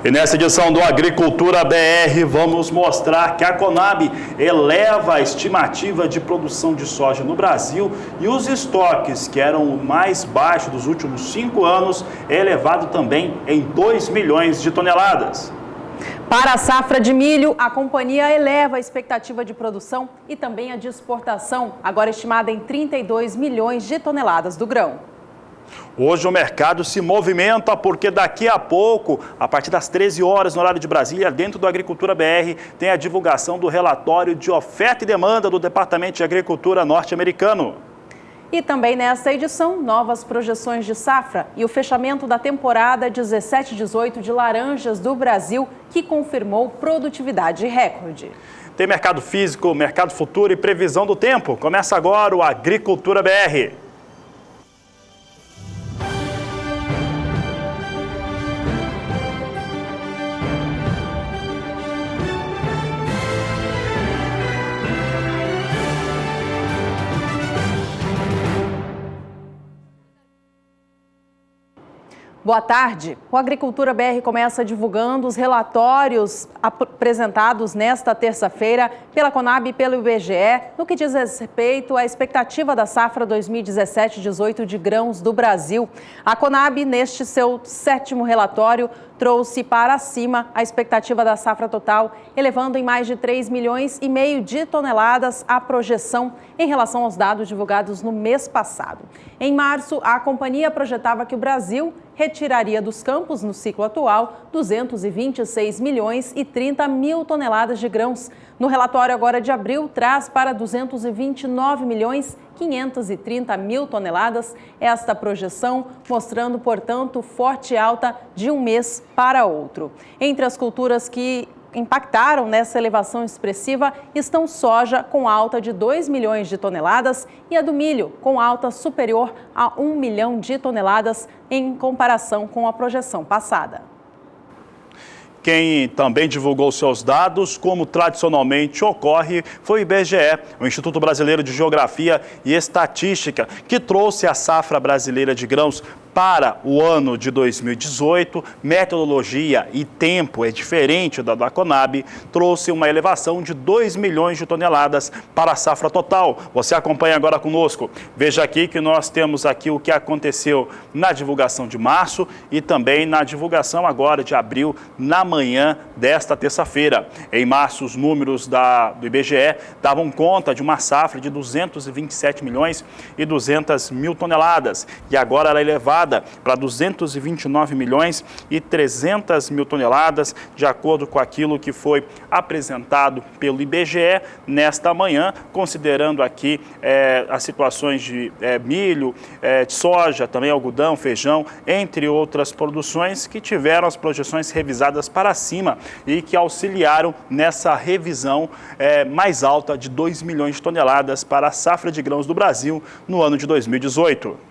E nessa edição do Agricultura BR, vamos mostrar que a Conab eleva a estimativa de produção de soja no Brasil e os estoques, que eram o mais baixo dos últimos 5 anos, é elevado também em 2 milhões de toneladas. Para a safra de milho, a companhia eleva a expectativa de produção e também a de exportação, agora estimada em 32 milhões de toneladas do grão. Hoje o mercado se movimenta porque daqui a pouco, a partir das 13 horas no horário de Brasília, dentro do Agricultura BR, tem a divulgação do relatório de oferta e demanda do Departamento de Agricultura norte-americano. E também nesta edição, novas projeções de safra e o fechamento da temporada 17-18 de laranjas do Brasil, que confirmou produtividade recorde. Tem mercado físico, mercado futuro e previsão do tempo. Começa agora o Agricultura BR. Boa tarde. O Agricultura BR começa divulgando os relatórios apresentados nesta terça-feira pela Conab e pelo IBGE, no que diz respeito à expectativa da safra 2017-18 de grãos do Brasil. A Conab, neste seu 7º relatório, trouxe para cima a expectativa da safra total, elevando em mais de 3,5 milhões de toneladas a projeção em relação aos dados divulgados no mês passado. Em março, a companhia projetava que o Brasil retiraria dos campos, no ciclo atual, 226 milhões e 30 mil toneladas de grãos. No relatório agora de abril, traz para 229 milhões 530 mil toneladas esta projeção, mostrando, portanto, forte alta de um mês para outro. Entre as culturas que impactaram nessa elevação expressiva estão soja, com alta de 2 milhões de toneladas, e a do milho, com alta superior a 1 milhão de toneladas em comparação com a projeção passada. Quem também divulgou seus dados, como tradicionalmente ocorre, foi o IBGE, o Instituto Brasileiro de Geografia e Estatística, que trouxe a safra brasileira de grãos para o ano de 2018. Metodologia e tempo é diferente da Conab, trouxe uma elevação de 2 milhões de toneladas para a safra total. Você acompanha agora conosco. Veja aqui que nós temos aqui o que aconteceu na divulgação de março e também na divulgação agora de abril, na manhã desta terça-feira. Em março, os números do IBGE davam conta de uma safra de 227 milhões e 200 mil toneladas e agora ela é elevada para 229 milhões e 300 mil toneladas, de acordo com aquilo que foi apresentado pelo IBGE nesta manhã, considerando aqui as situações de milho, de soja, também algodão, feijão, entre outras produções que tiveram as projeções revisadas para cima e que auxiliaram nessa revisão mais alta de 2 milhões de toneladas para a safra de grãos do Brasil no ano de 2018.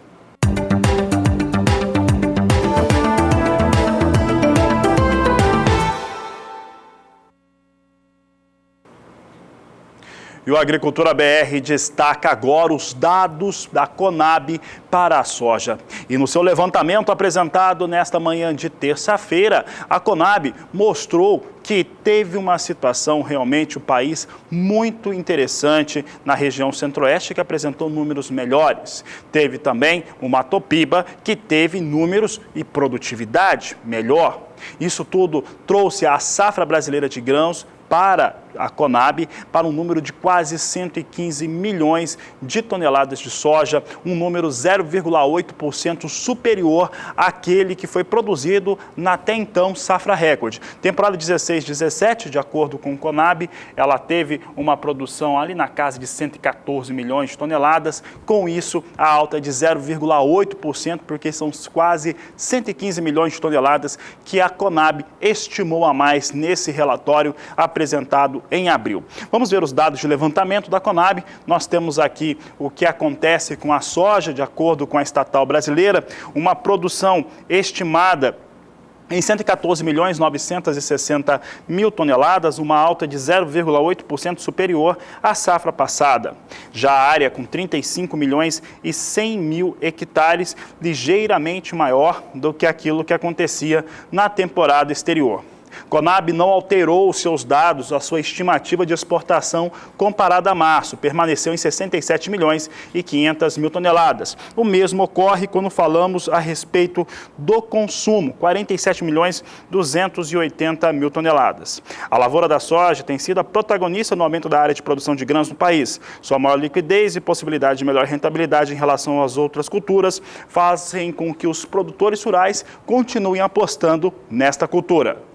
E o Agricultura BR destaca agora os dados da Conab para a soja. E no seu levantamento apresentado nesta manhã de terça-feira, a Conab mostrou que teve uma situação realmente, o país, muito interessante na região centro-oeste, que apresentou números melhores. Teve também o Mato Piba, que teve números e produtividade melhor. Isso tudo trouxe a safra brasileira de grãos para a Conab, para um número de quase 115 milhões de toneladas de soja, um número 0,8% superior àquele que foi produzido na até então safra recorde. Temporada 16-17, de acordo com o Conab, ela teve uma produção ali na casa de 114 milhões de toneladas, com isso a alta de 0,8%, porque são quase 115 milhões de toneladas que a Conab estimou a mais nesse relatório apresentado em abril. Vamos ver os dados de levantamento da Conab. Nós temos aqui o que acontece com a soja, de acordo com a estatal brasileira, uma produção estimada em 114.960.000 toneladas, uma alta de 0,8% superior à safra passada. Já a área, com 35.100.000 hectares, ligeiramente maior do que aquilo que acontecia na temporada exterior. Conab não alterou os seus dados, a sua estimativa de exportação comparada a março, permaneceu em 67.500.000 toneladas. O mesmo ocorre quando falamos a respeito do consumo, 47.280.000 toneladas. A lavoura da soja tem sido a protagonista no aumento da área de produção de grãos no país. Sua maior liquidez e possibilidade de melhor rentabilidade em relação às outras culturas fazem com que os produtores rurais continuem apostando nesta cultura.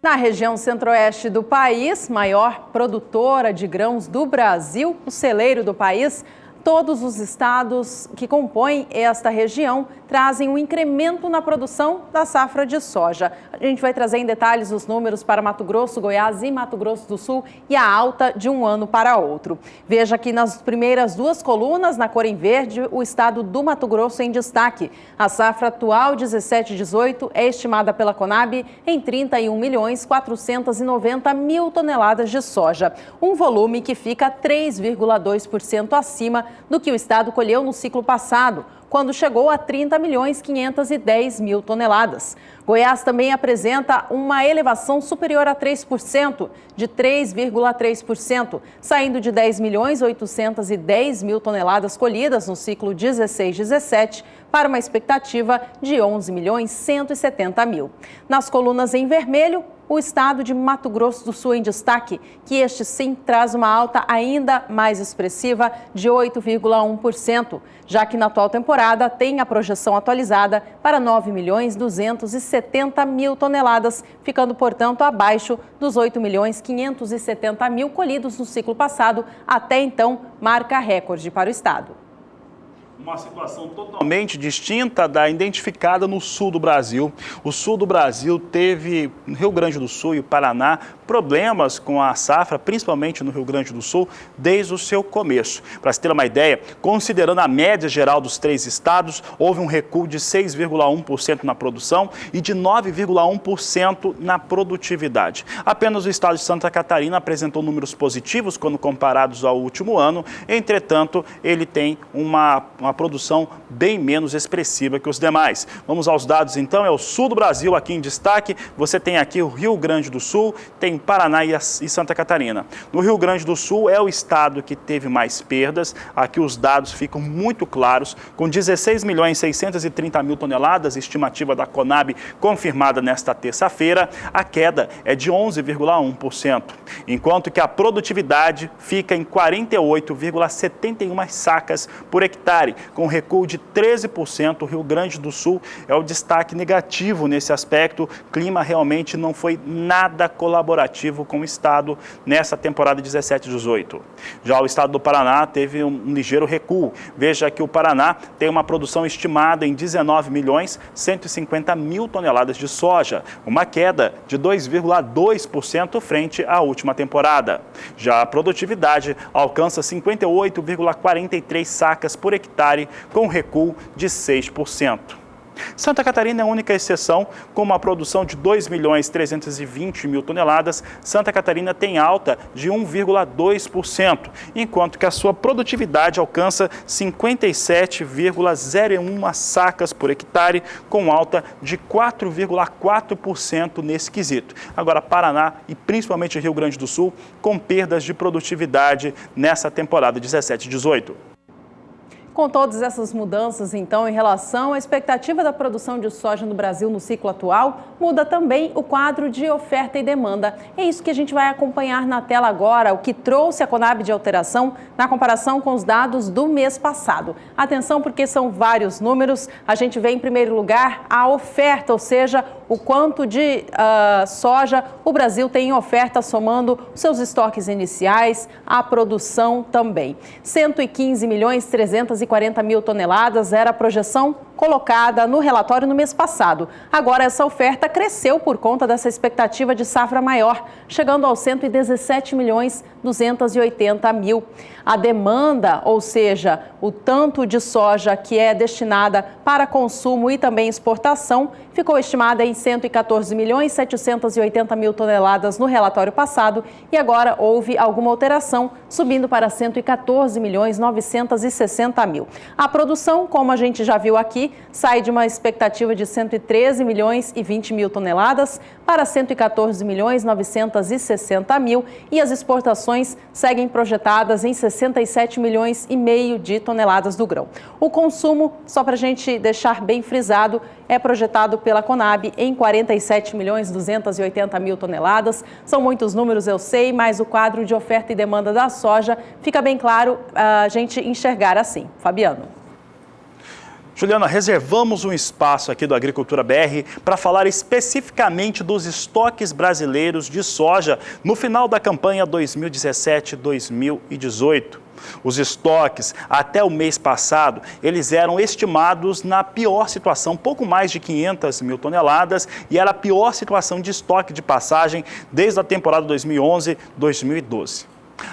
Na região centro-oeste do país, maior produtora de grãos do Brasil, o celeiro do país, todos os estados que compõem esta região trazem um incremento na produção da safra de soja. A gente vai trazer em detalhes os números para Mato Grosso, Goiás e Mato Grosso do Sul e a alta de um ano para outro. Veja aqui nas primeiras duas colunas, na cor em verde, o estado do Mato Grosso em destaque. A safra atual 17/18 é estimada pela Conab em 31.490.000 toneladas de soja, um volume que fica 3,2% acima do que o estado colheu no ciclo passado, quando chegou a 30.510.000 toneladas. Goiás também apresenta uma elevação superior a 3%, de 3,3%, saindo de 10.810.000 toneladas colhidas no ciclo 16-17 para uma expectativa de 11.170.000. Nas colunas em vermelho, o estado de Mato Grosso do Sul em destaque, que este sim traz uma alta ainda mais expressiva de 8,1%, já que na atual temporada tem a projeção atualizada para 9.270.000 toneladas, ficando, portanto, abaixo dos 8.570.000 colhidos no ciclo passado, até então marca recorde para o estado. Uma situação totalmente distinta da identificada no sul do Brasil. O sul do Brasil teve, no Rio Grande do Sul e o Paraná, problemas com a safra, principalmente no Rio Grande do Sul, desde o seu começo. Para se ter uma ideia, considerando a média geral dos três estados, houve um recuo de 6,1% na produção e de 9,1% na produtividade. Apenas o estado de Santa Catarina apresentou números positivos quando comparados ao último ano, entretanto, ele tem uma produção bem menos expressiva que os demais. Vamos aos dados então, é o sul do Brasil aqui em destaque, você tem aqui o Rio Grande do Sul, tem Paraná e Santa Catarina. No Rio Grande do Sul é o estado que teve mais perdas, aqui os dados ficam muito claros, com 16.630.000 toneladas, estimativa da Conab confirmada nesta terça-feira, a queda é de 11,1%, enquanto que a produtividade fica em 48,71 sacas por hectare, com recuo de 13%. O Rio Grande do Sul é o destaque negativo nesse aspecto. O clima realmente não foi nada colaborativo com o estado nessa temporada 17/18. Já o estado do Paraná teve um ligeiro recuo. Veja que o Paraná tem uma produção estimada em 19.150.000 toneladas de soja, uma queda de 2,2% frente à última temporada. Já a produtividade alcança 58,43 sacas por hectare, com recuo de 6%. Santa Catarina é a única exceção, com uma produção de 2.320.000 toneladas. Santa Catarina tem alta de 1,2%, enquanto que a sua produtividade alcança 57,01 sacas por hectare, com alta de 4,4% nesse quesito. Agora, Paraná e principalmente Rio Grande do Sul, com perdas de produtividade nessa temporada 17/18. Com todas essas mudanças, então, em relação à expectativa da produção de soja no Brasil no ciclo atual, muda também o quadro de oferta e demanda. É isso que a gente vai acompanhar na tela agora, o que trouxe a Conab de alteração na comparação com os dados do mês passado. Atenção, porque são vários números. A gente vê, em primeiro lugar, a oferta, ou seja, o quanto de soja o Brasil tem em oferta, somando os seus estoques iniciais, a produção também. 115.340.000 toneladas era a projeção colocada no relatório no mês passado. Agora, essa oferta cresceu por conta dessa expectativa de safra maior, chegando aos 117.280.000. A demanda, ou seja, o tanto de soja que é destinada para consumo e também exportação, ficou estimada em 114.780.000 toneladas no relatório passado e agora houve alguma alteração, subindo para 114.960.000. A produção, como a gente já viu aqui, sai de uma expectativa de 113.020.000 toneladas para 114.960.000 e as exportações seguem projetadas em 67,5 milhões de toneladas do grão. O consumo, só para a gente deixar bem frisado, é projetado pela Conab em 47.280.000 toneladas. São muitos números, eu sei, mas o quadro de oferta e demanda da soja fica bem claro a gente enxergar assim. Fabiano. Juliana, reservamos um espaço aqui do Agricultura BR para falar especificamente dos estoques brasileiros de soja no final da campanha 2017-2018. Os estoques, até o mês passado, eles eram estimados na pior situação, pouco mais de 500.000 toneladas, e era a pior situação de estoque de passagem desde a temporada 2011-2012.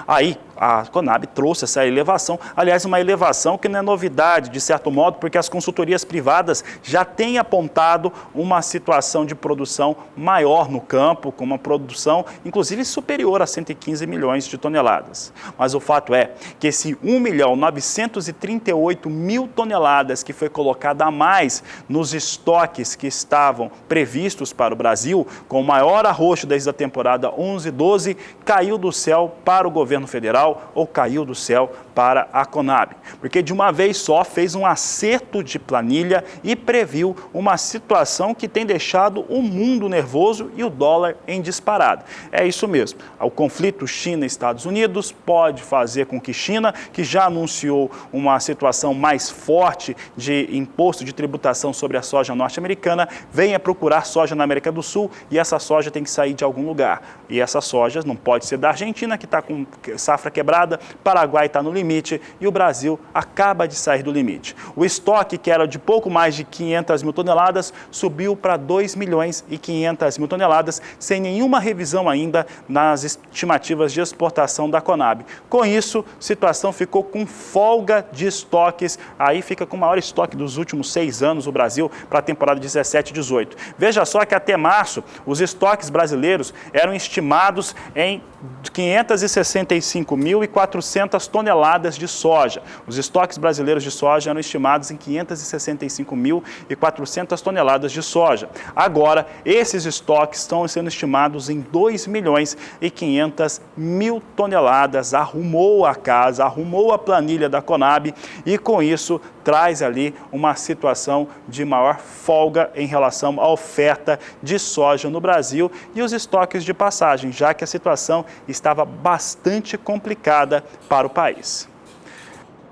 Aí, a Conab trouxe essa elevação, aliás, uma elevação que não é novidade, de certo modo, porque as consultorias privadas já têm apontado uma situação de produção maior no campo, com uma produção, inclusive, superior a 115 milhões de toneladas. Mas o fato é que esse 1.938.000 toneladas que foi colocada a mais nos estoques que estavam previstos para o Brasil, com o maior arroxo desde a temporada 11-12, caiu do céu para o governo federal ou caiu do céu para a Conab, porque de uma vez só fez um acerto de planilha e previu uma situação que tem deixado o mundo nervoso e o dólar em disparada. É isso mesmo, o conflito China-Estados Unidos pode fazer com que China, que já anunciou uma situação mais forte de imposto de tributação sobre a soja norte-americana, venha procurar soja na América do Sul e essa soja tem que sair de algum lugar. E essa soja não pode ser da Argentina, que está com safra quebrada, Paraguai está no limite e o Brasil acaba de sair do limite. O estoque, que era de pouco mais de 500.000 toneladas, subiu para 2.500.000 toneladas, sem nenhuma revisão ainda nas estimativas de exportação da Conab. Com isso, a situação ficou com folga de estoques, aí fica com o maior estoque dos últimos 6 anos o Brasil para a temporada 17-18. Veja só que até março, os estoques brasileiros eram estimados em 565.400 toneladas de soja. Os estoques brasileiros de soja eram estimados em 565.400 toneladas de soja. Agora, esses estoques estão sendo estimados em 2.500.000 toneladas. Arrumou a casa, arrumou a planilha da Conab e, com isso, traz ali uma situação de maior folga em relação à oferta de soja no Brasil e os estoques de passagem, já que a situação estava bastante complicada para o país.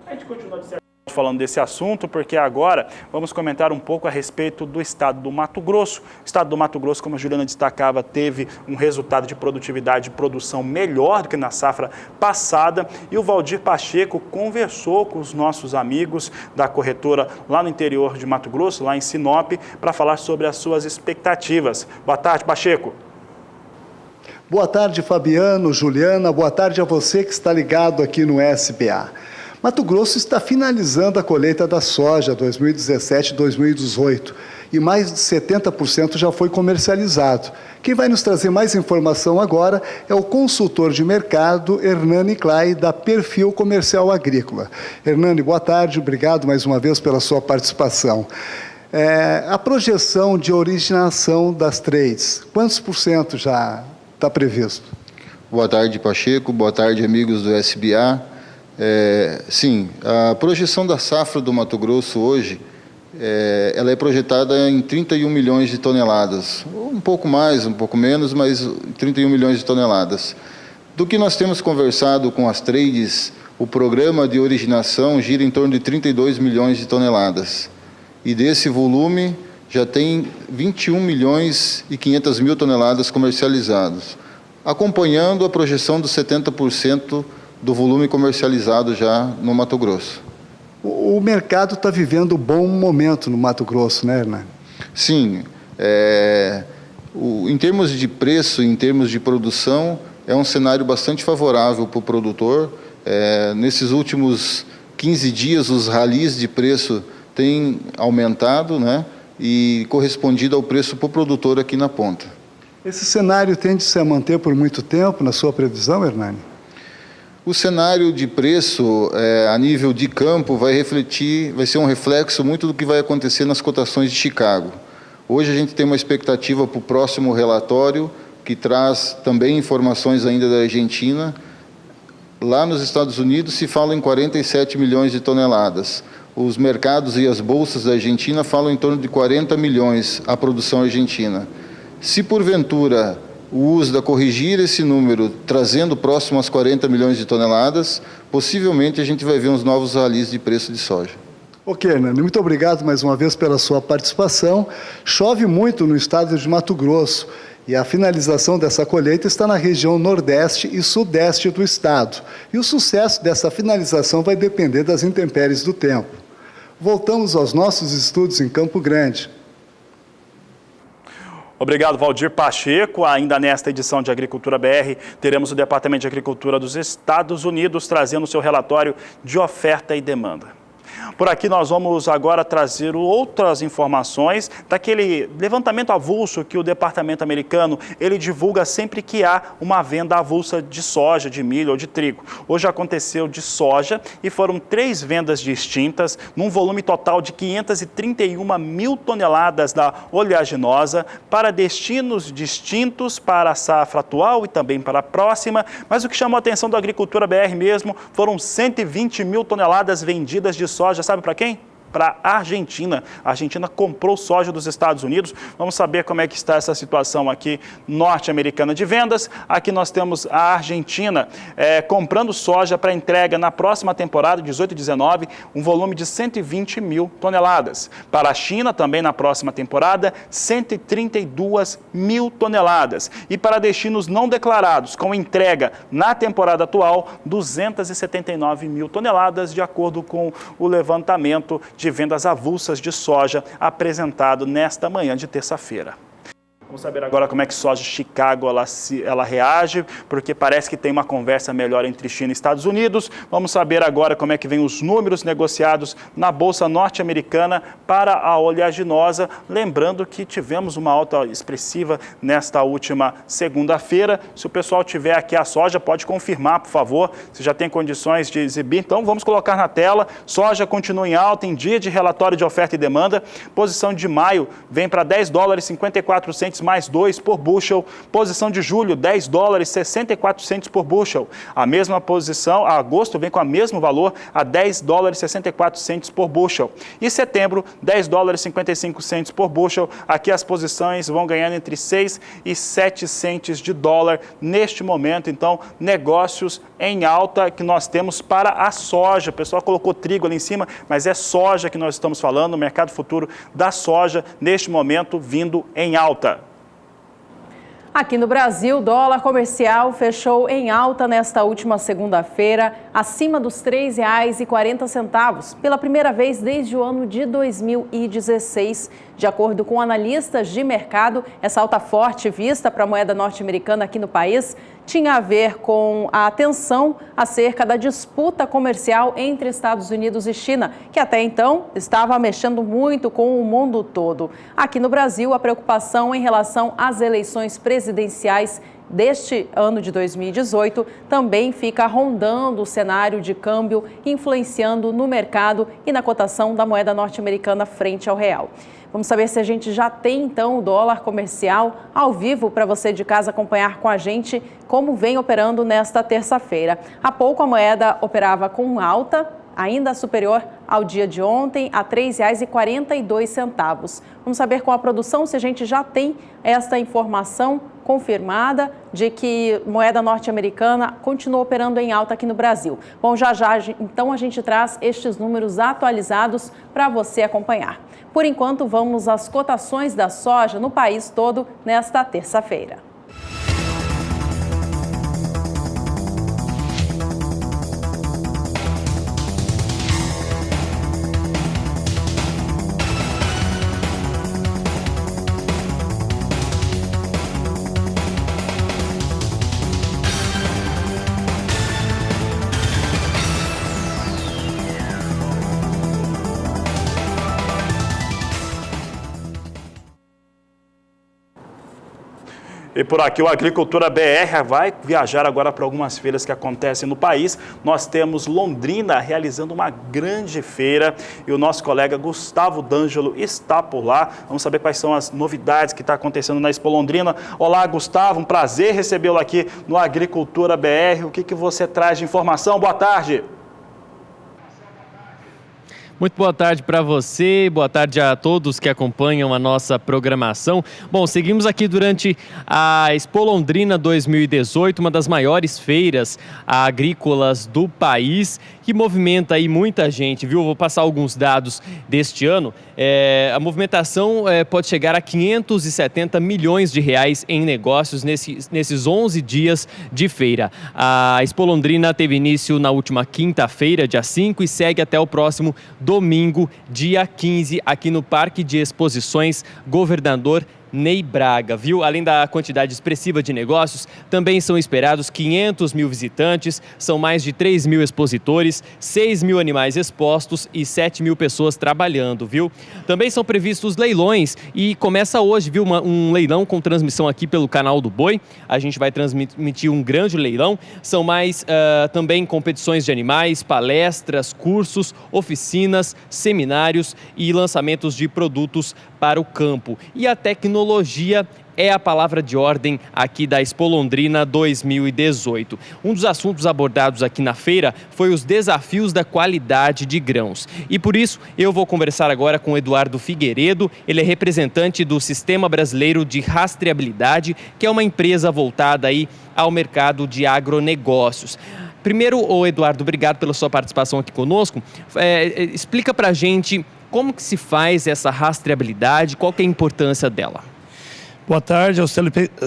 A gente continua falando desse assunto, porque agora vamos comentar um pouco a respeito do estado do Mato Grosso. O estado do Mato Grosso, como a Juliana destacava, teve um resultado de produtividade e produção melhor do que na safra passada, e o Valdir Pacheco conversou com os nossos amigos da corretora lá no interior de Mato Grosso, lá em Sinop, para falar sobre as suas expectativas. Boa tarde, Pacheco. Boa tarde, Fabiano, Juliana, boa tarde a você que está ligado aqui no SBA. Mato Grosso está finalizando a colheita da soja 2017-2018 e mais de 70% já foi comercializado. Quem vai nos trazer mais informação agora é o consultor de mercado Hernani Clay, da Perfil Comercial Agrícola. Hernani, boa tarde, obrigado mais uma vez pela sua participação. A projeção de originação das trades, quantos por cento já está previsto? Boa tarde, Pacheco. Boa tarde, amigos do SBA. Sim, a projeção da safra do Mato Grosso hoje, ela é projetada em 31 milhões de toneladas. Um pouco mais, um pouco menos, mas 31 milhões de toneladas. Do que nós temos conversado com as trades, o programa de originação gira em torno de 32 milhões de toneladas. E desse volume, já tem 21 milhões e 500 mil toneladas comercializados, acompanhando a projeção dos 70% do volume comercializado já no Mato Grosso. O mercado está vivendo um bom momento no Mato Grosso, né, Hernani? Sim. Em termos de preço, em termos de produção, é um cenário bastante favorável para o produtor. Nesses últimos 15 dias, os ralis de preço têm aumentado, né, e correspondido ao preço para o produtor aqui na ponta. Esse cenário tende a se manter por muito tempo, na sua previsão, Hernani? O cenário de preço, a nível de campo, vai ser um reflexo muito do que vai acontecer nas cotações de Chicago. Hoje a gente tem uma expectativa para o próximo relatório, que traz também informações ainda da Argentina. Lá nos Estados Unidos se fala em 47 milhões de toneladas. Os mercados e as bolsas da Argentina falam em torno de 40 milhões a produção argentina. Se porventura o USDA corrigir esse número, trazendo próximo às 40 milhões de toneladas, possivelmente a gente vai ver uns novos ralis de preço de soja. Ok, Hernani, muito obrigado mais uma vez pela sua participação. Chove muito no estado de Mato Grosso e a finalização dessa colheita está na região nordeste e sudeste do estado. E o sucesso dessa finalização vai depender das intempéries do tempo. Voltamos aos nossos estudos em Campo Grande. Obrigado, Valdir Pacheco. Ainda nesta edição de Agricultura BR, teremos o Departamento de Agricultura dos Estados Unidos trazendo seu relatório de oferta e demanda. Por aqui nós vamos agora trazer outras informações daquele levantamento avulso que o Departamento americano ele divulga sempre que há uma venda avulsa de soja, de milho ou de trigo. Hoje aconteceu de soja e foram 3 vendas distintas, num volume total de 531 mil toneladas da oleaginosa para destinos distintos para a safra atual e também para a próxima, mas o que chamou a atenção da Agricultura BR mesmo foram 120 mil toneladas vendidas de soja. Sabe para quem? Para a Argentina. A Argentina comprou soja dos Estados Unidos. Vamos saber como é que está essa situação aqui norte-americana de vendas. Aqui nós temos a Argentina comprando soja para entrega na próxima temporada, 18 e 19, um volume de 120 mil toneladas. Para a China, também na próxima temporada, 132 mil toneladas. E para destinos não declarados, com entrega na temporada atual, 279 mil toneladas, de acordo com o levantamento de vendas avulsas de soja apresentado nesta manhã de terça-feira. Vamos saber agora como é que soja Chicago ela reage, porque parece que tem uma conversa melhor entre China e Estados Unidos. Vamos saber agora como é que vem os números negociados na Bolsa Norte-Americana para a oleaginosa. Lembrando que tivemos uma alta expressiva nesta última segunda-feira. Se o pessoal tiver aqui a soja, pode confirmar, por favor, se já tem condições de exibir. Então, vamos colocar na tela. Soja continua em alta em dia de relatório de oferta e demanda. Posição de maio vem para $10,54 mais 2 por bushel. Posição de julho, $10,64 por bushel. A mesma posição, agosto vem com o mesmo valor, a $10,64 por bushel. E setembro, $10,55 por bushel. Aqui as posições vão ganhando entre 6 e 7 centes de dólar neste momento. Então, negócios em alta que nós temos para a soja. O pessoal colocou trigo ali em cima, mas é soja que nós estamos falando, o mercado futuro da soja neste momento vindo em alta. Aqui no Brasil, o dólar comercial fechou em alta nesta última segunda-feira, acima dos R$ 3,40, pela primeira vez desde o ano de 2016. De acordo com analistas de mercado, essa alta forte vista para a moeda norte-americana aqui no país tinha a ver com a atenção acerca da disputa comercial entre Estados Unidos e China, que até então estava mexendo muito com o mundo todo. Aqui no Brasil, a preocupação em relação às eleições presidenciais deste ano de 2018 também fica rondando o cenário de câmbio, influenciando no mercado e na cotação da moeda norte-americana frente ao real. Vamos saber se a gente já tem, então, o dólar comercial ao vivo para você de casa acompanhar com a gente como vem operando nesta terça-feira. Há pouco a moeda operava com alta, ainda superior ao dia de ontem, a R$ 3,42. Vamos saber com a produção se a gente já tem esta informação confirmada de que moeda norte-americana continua operando em alta aqui no Brasil. Bom, já então a gente traz estes números atualizados para você acompanhar. Por enquanto, vamos às cotações da soja no país todo nesta terça-feira. E por aqui o Agricultura BR vai viajar agora para algumas feiras que acontecem no país. Nós temos Londrina realizando uma grande feira e o nosso colega Gustavo D'Angelo está por lá. Vamos saber quais são as novidades que está acontecendo na Expo Londrina. Olá, Gustavo, um prazer recebê-lo aqui no Agricultura BR. O que você traz de informação? Boa tarde. Muito boa tarde para você, boa tarde a todos que acompanham a nossa programação. Bom, seguimos aqui durante a Expo Londrina 2018, uma das maiores feiras agrícolas do país, que movimenta aí muita gente, viu? Vou passar alguns dados deste ano. A movimentação pode chegar a 570 milhões de reais em negócios nesses 11 dias de feira. A Expo Londrina teve início na última quinta-feira, dia 5, e segue até o próximo domingo, dia 15, aqui no Parque de Exposições Governador Ney Braga, viu? Além da quantidade expressiva de negócios, também são esperados 500 mil visitantes, são mais de 3 mil expositores, 6 mil animais expostos e 7 mil pessoas trabalhando, viu? Também são previstos leilões e começa hoje, viu? Um leilão com transmissão aqui pelo canal do Boi. A gente vai transmitir um grande leilão. São mais também competições de animais, palestras, cursos, oficinas, seminários e lançamentos de produtos para o campo. E a tecnologia é a palavra de ordem aqui da Expo Londrina 2018. Um dos assuntos abordados aqui na feira foi os desafios da qualidade de grãos. E por isso eu vou conversar agora com o Eduardo Figueiredo. Ele é representante do Sistema Brasileiro de Rastreabilidade, que é uma empresa voltada aí ao mercado de agronegócios. Primeiro, Eduardo, obrigado pela sua participação aqui conosco. Explica pra gente como que se faz essa rastreabilidade, qual que é a importância dela? Boa tarde aos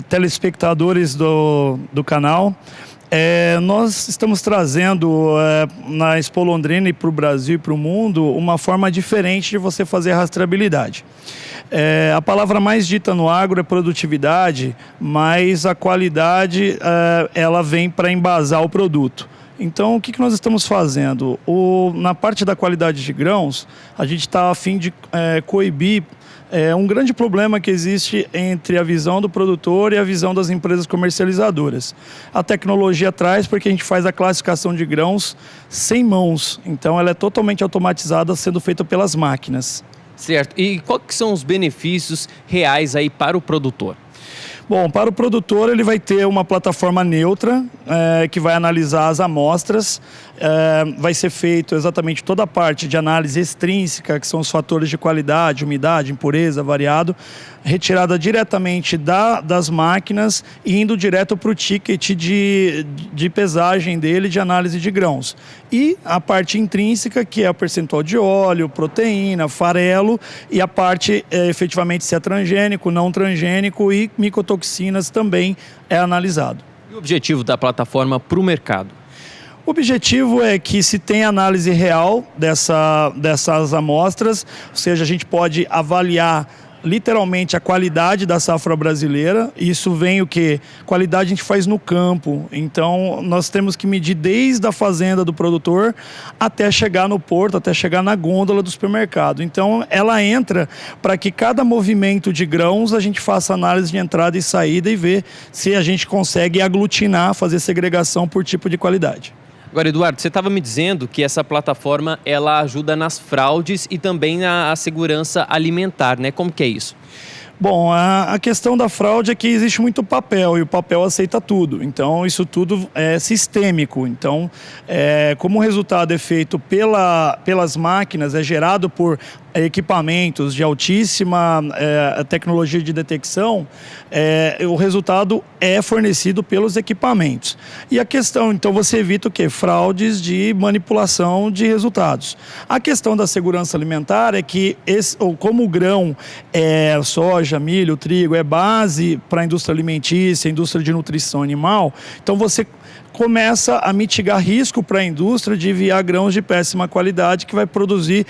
telespectadores do canal. Nós estamos trazendo na Expo Londrina e para o Brasil e para o mundo uma forma diferente de você fazer rastreabilidade. A palavra mais dita no agro é produtividade, mas a qualidade ela vem para embasar o produto. Então, o que nós estamos fazendo? Na parte da qualidade de grãos, a gente está a fim de coibir um grande problema que existe entre a visão do produtor e a visão das empresas comercializadoras. A tecnologia traz porque a gente faz a classificação de grãos sem mãos, então ela é totalmente automatizada, sendo feita pelas máquinas. Certo. E quais que são os benefícios reais aí para o produtor? Bom, para o produtor ele vai ter uma plataforma neutra que vai analisar as amostras, vai ser feito exatamente toda a parte de análise extrínseca, que são os fatores de qualidade, umidade, impureza, variado, retirada diretamente das máquinas e indo direto para o ticket de pesagem dele, de análise de grãos. E a parte intrínseca, que é o percentual de óleo, proteína, farelo, e a parte efetivamente se é transgênico, não transgênico e micotoxinas também é analisado. E o objetivo da plataforma para o mercado? O objetivo é que se tenha análise real dessas amostras, ou seja, a gente pode avaliar literalmente a qualidade da safra brasileira. Isso vem o quê? Qualidade a gente faz no campo, então nós temos que medir desde a fazenda do produtor até chegar no porto, até chegar na gôndola do supermercado. Então ela entra para que cada movimento de grãos a gente faça análise de entrada e saída e ver se a gente consegue aglutinar, fazer segregação por tipo de qualidade. Agora, Eduardo, você estava me dizendo que essa plataforma ela ajuda nas fraudes e também na segurança alimentar, né? Como que é isso? Bom, a questão da fraude é que existe muito papel e o papel aceita tudo. Então, isso tudo é sistêmico. Então, como o resultado é feito pelas máquinas, é gerado por equipamentos de altíssima tecnologia de detecção, o resultado é fornecido pelos equipamentos. E a questão, então, você evita o quê? Fraudes de manipulação de resultados. A questão da segurança alimentar é que, como o grão soja, milho, trigo, é base para a indústria alimentícia, indústria de nutrição animal, então você começa a mitigar risco para a indústria de enviar grãos de péssima qualidade que vai produzir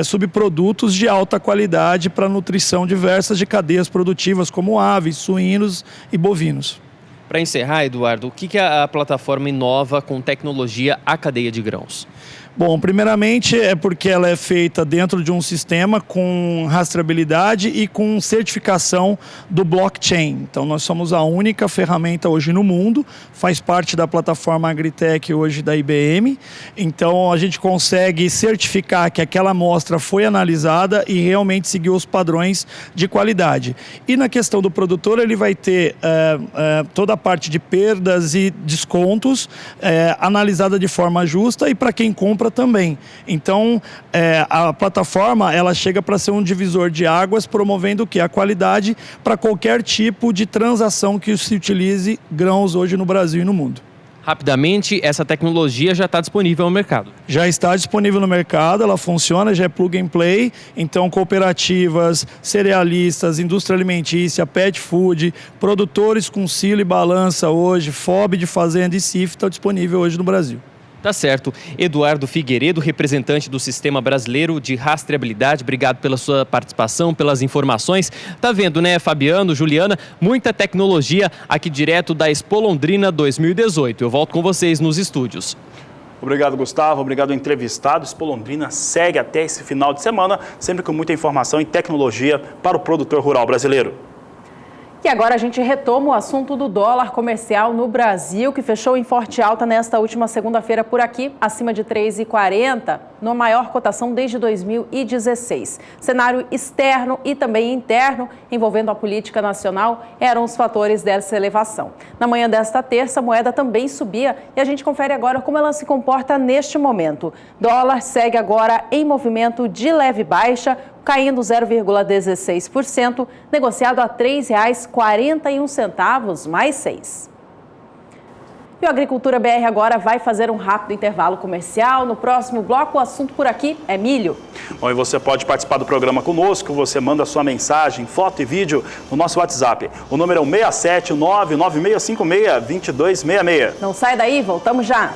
subprodutos de alta qualidade para nutrição diversas de cadeias produtivas como aves, suínos e bovinos. Para encerrar, Eduardo, o que a plataforma inova com tecnologia à cadeia de grãos? Bom, primeiramente é porque ela é feita dentro de um sistema com rastreabilidade e com certificação do blockchain. Então nós somos a única ferramenta hoje no mundo, faz parte da plataforma Agritech hoje da IBM. Então a gente consegue certificar que aquela amostra foi analisada e realmente seguiu os padrões de qualidade. E na questão do produtor, ele vai ter toda a parte de perdas e descontos analisada de forma justa e para quem compra também. Então a plataforma ela chega para ser um divisor de águas, promovendo o quê? A qualidade para qualquer tipo de transação que se utilize grãos hoje no Brasil e no mundo. Rapidamente, essa tecnologia já está disponível no mercado. Já está disponível no mercado, ela funciona, já é plug and play, então cooperativas, cerealistas, indústria alimentícia, pet food, produtores com silo e balança hoje, FOB de fazenda e CIF estão disponível hoje no Brasil. Tá certo. Eduardo Figueiredo, representante do Sistema Brasileiro de Rastreabilidade, obrigado pela sua participação, pelas informações. Tá vendo, né, Fabiano, Juliana? Muita tecnologia aqui direto da Expo Londrina 2018. Eu volto com vocês nos estúdios. Obrigado, Gustavo. Obrigado ao entrevistado. Expo Londrina segue até esse final de semana, sempre com muita informação e tecnologia para o produtor rural brasileiro. E agora a gente retoma o assunto do dólar comercial no Brasil, que fechou em forte alta nesta última segunda-feira por aqui, acima de 3,40, na maior cotação desde 2016. Cenário externo e também interno, envolvendo a política nacional, eram os fatores dessa elevação. Na manhã desta terça, a moeda também subia e a gente confere agora como ela se comporta neste momento. Dólar segue agora em movimento de leve baixa, caindo 0,16%, negociado a R$ 3,41, mais 6. E o Agricultura BR agora vai fazer um rápido intervalo comercial. No próximo bloco, o assunto por aqui é milho. Bom, e você pode participar do programa conosco, você manda sua mensagem, foto e vídeo no nosso WhatsApp. O número é o 67996562266. Não sai daí, voltamos já.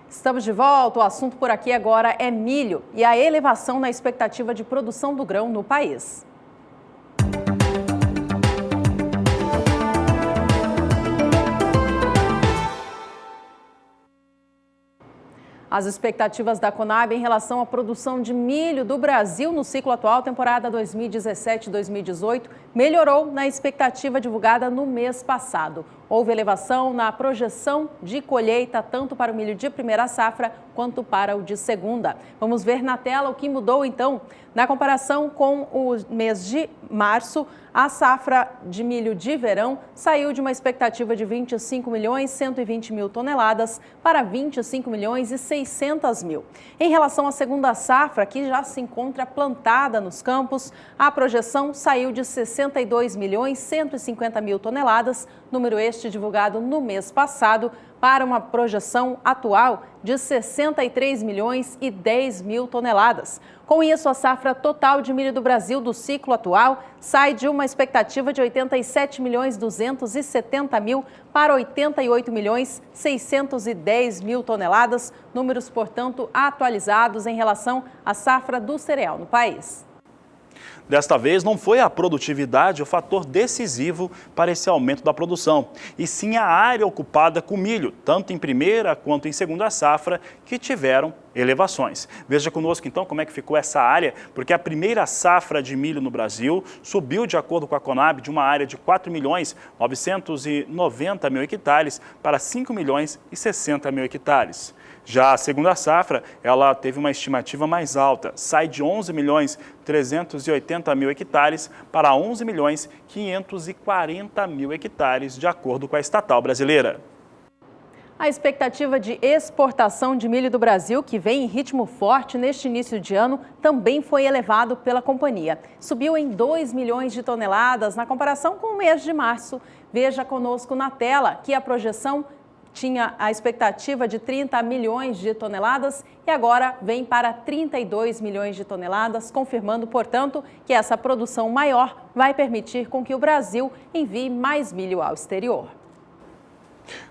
Estamos de volta, o assunto por aqui agora é milho e a elevação na expectativa de produção do grão no país. As expectativas da Conab em relação à produção de milho do Brasil no ciclo atual, temporada 2017-2018, melhorou na expectativa divulgada no mês passado. Houve elevação na projeção de colheita, tanto para o milho de primeira safra quanto para o de segunda. Vamos ver na tela o que mudou, então. Na comparação com o mês de março, a safra de milho de verão saiu de uma expectativa de 25.120.000 toneladas para 25.600.000. Em relação à segunda safra, que já se encontra plantada nos campos, a projeção saiu de 62.150.000 toneladas, número este divulgado no mês passado, para uma projeção atual de 63.010.000 toneladas. Com isso, a safra total de milho do Brasil do ciclo atual sai de uma expectativa de 87.270.000 para 88.610.000 toneladas, números, portanto, atualizados em relação à safra do cereal no país. Desta vez, não foi a produtividade o fator decisivo para esse aumento da produção, e sim a área ocupada com milho, tanto em primeira quanto em segunda safra, que tiveram elevações. Veja conosco então como é que ficou essa área, porque a primeira safra de milho no Brasil subiu, de acordo com a Conab, de uma área de 4.990.000 hectares para 5.060.000 hectares. Já a segunda safra, ela teve uma estimativa mais alta, sai de 11.380.000 hectares para 11.540.000 hectares, de acordo com a estatal brasileira. A expectativa de exportação de milho do Brasil, que vem em ritmo forte neste início de ano, também foi elevado pela companhia. Subiu em 2 milhões de toneladas na comparação com o mês de março. Veja conosco na tela que a projeção tinha a expectativa de 30 milhões de toneladas e agora vem para 32 milhões de toneladas, confirmando, portanto, que essa produção maior vai permitir com que o Brasil envie mais milho ao exterior.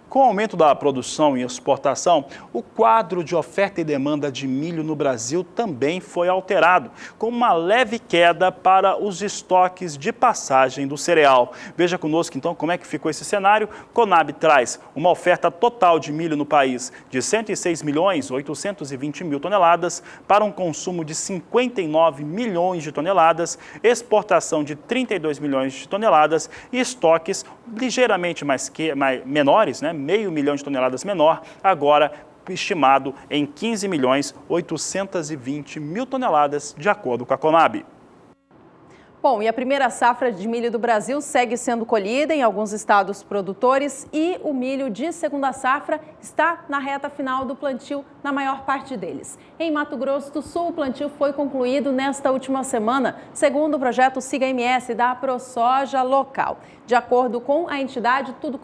Com o aumento da produção e exportação, o quadro de oferta e demanda de milho no Brasil também foi alterado, com uma leve queda para os estoques de passagem do cereal. Veja conosco então como é que ficou esse cenário. Conab traz uma oferta total de milho no país de 106.820.000 toneladas para um consumo de 59 milhões de toneladas, exportação de 32 milhões de toneladas e estoques ligeiramente menores, né? Meio milhão de toneladas menor, agora estimado em 15.820.000 toneladas, de acordo com a Conab. Bom, e a primeira safra de milho do Brasil segue sendo colhida em alguns estados produtores e o milho de segunda safra está na reta final do plantio na maior parte deles. Em Mato Grosso do Sul, o plantio foi concluído nesta última semana, segundo o projeto SIGA-MS da ProSoja local. De acordo com a entidade, tudo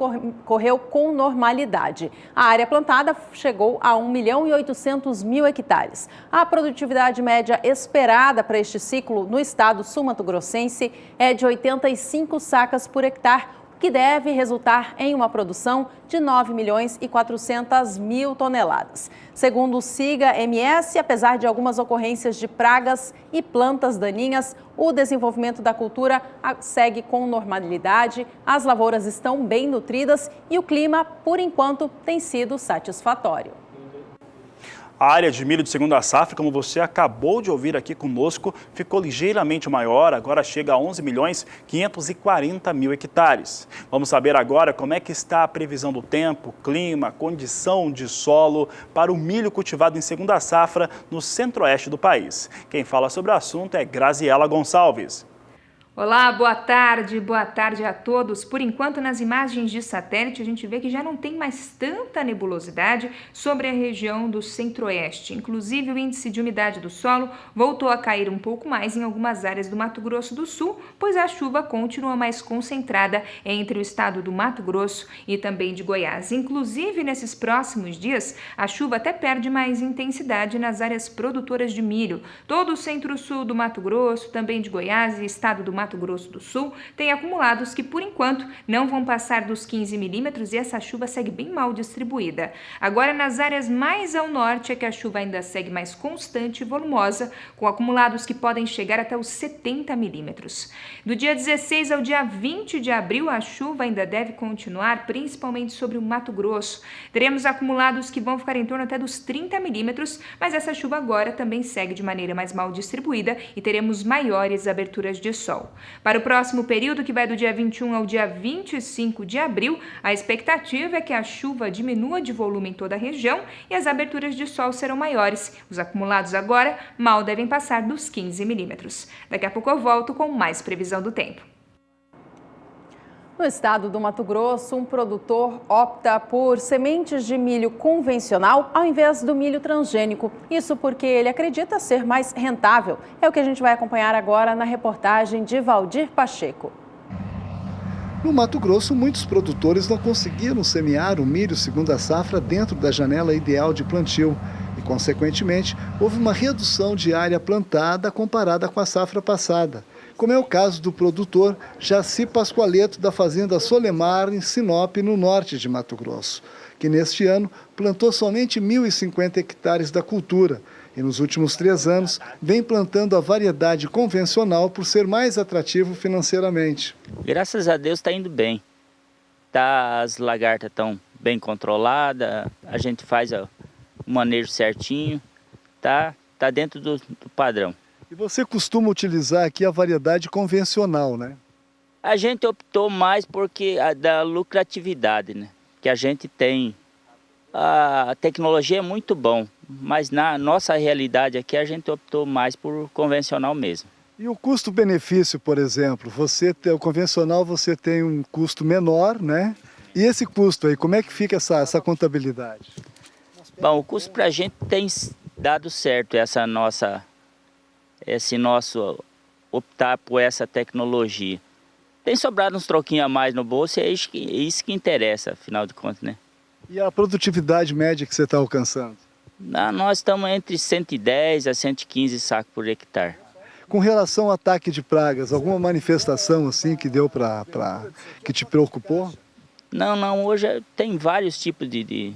correu com normalidade. A área plantada chegou a 1.800.000 hectares. A produtividade média esperada para este ciclo no estado sul-mato-grossense é de 85 sacas por hectare, o que deve resultar em uma produção de 9.400.000 toneladas. Segundo o SIGA-MS, apesar de algumas ocorrências de pragas e plantas daninhas, o desenvolvimento da cultura segue com normalidade, as lavouras estão bem nutridas e o clima, por enquanto, tem sido satisfatório. A área de milho de segunda safra, como você acabou de ouvir aqui conosco, ficou ligeiramente maior, agora chega a 11.540.000 hectares. Vamos saber agora como é que está a previsão do tempo, clima, condição de solo para o milho cultivado em segunda safra no centro-oeste do país. Quem fala sobre o assunto é Graziela Gonçalves. Olá, boa tarde a todos. Por enquanto, nas imagens de satélite, a gente vê que já não tem mais tanta nebulosidade sobre a região do centro-oeste. Inclusive, o índice de umidade do solo voltou a cair um pouco mais em algumas áreas do Mato Grosso do Sul, pois a chuva continua mais concentrada entre o estado do Mato Grosso e também de Goiás. Inclusive, nesses próximos dias, a chuva até perde mais intensidade nas áreas produtoras de milho. Todo o centro-sul do Mato Grosso, também de Goiás e estado do Mato Grosso do Sul, tem acumulados que, por enquanto, não vão passar dos 15 milímetros e essa chuva segue bem mal distribuída. Agora, nas áreas mais ao norte é que a chuva ainda segue mais constante e volumosa, com acumulados que podem chegar até os 70 milímetros. Do dia 16 ao dia 20 de abril, a chuva ainda deve continuar, principalmente sobre o Mato Grosso. Teremos acumulados que vão ficar em torno até dos 30 milímetros, mas essa chuva agora também segue de maneira mais mal distribuída e teremos maiores aberturas de sol. Para o próximo período, que vai do dia 21 ao dia 25 de abril, a expectativa é que a chuva diminua de volume em toda a região e as aberturas de sol serão maiores. Os acumulados agora mal devem passar dos 15 milímetros. Daqui a pouco eu volto com mais previsão do tempo. No estado do Mato Grosso, um produtor opta por sementes de milho convencional ao invés do milho transgênico. Isso porque ele acredita ser mais rentável. É o que a gente vai acompanhar agora na reportagem de Valdir Pacheco. No Mato Grosso, muitos produtores não conseguiram semear o milho segunda safra dentro da janela ideal de plantio. E, consequentemente, houve uma redução de área plantada comparada com a safra passada. Como é o caso do produtor Jaci Pascoaleto, da fazenda Solemar, em Sinop, no norte de Mato Grosso, que neste ano plantou somente 1.050 hectares da cultura e nos últimos 3 anos vem plantando a variedade convencional por ser mais atrativo financeiramente. Graças a Deus está indo bem. As lagartas estão bem controladas, a gente faz o manejo certinho, tá dentro do padrão. E você costuma utilizar aqui a variedade convencional, né? A gente optou mais porque da lucratividade, né? Que a gente tem. A tecnologia é muito bom, mas na nossa realidade aqui a gente optou mais por convencional mesmo. E o custo-benefício, por exemplo, o convencional você tem um custo menor, né? E esse custo aí, como é que fica essa contabilidade? Bom, o custo para a gente tem dado certo, esse nosso optar por essa tecnologia. Tem sobrado uns troquinhos a mais no bolso e é isso que interessa, afinal de contas, né? E a produtividade média que você está alcançando? Nós estamos entre 110 a 115 sacos por hectare. Com relação ao ataque de pragas, alguma manifestação assim que deu que te preocupou? Não, hoje tem vários tipos de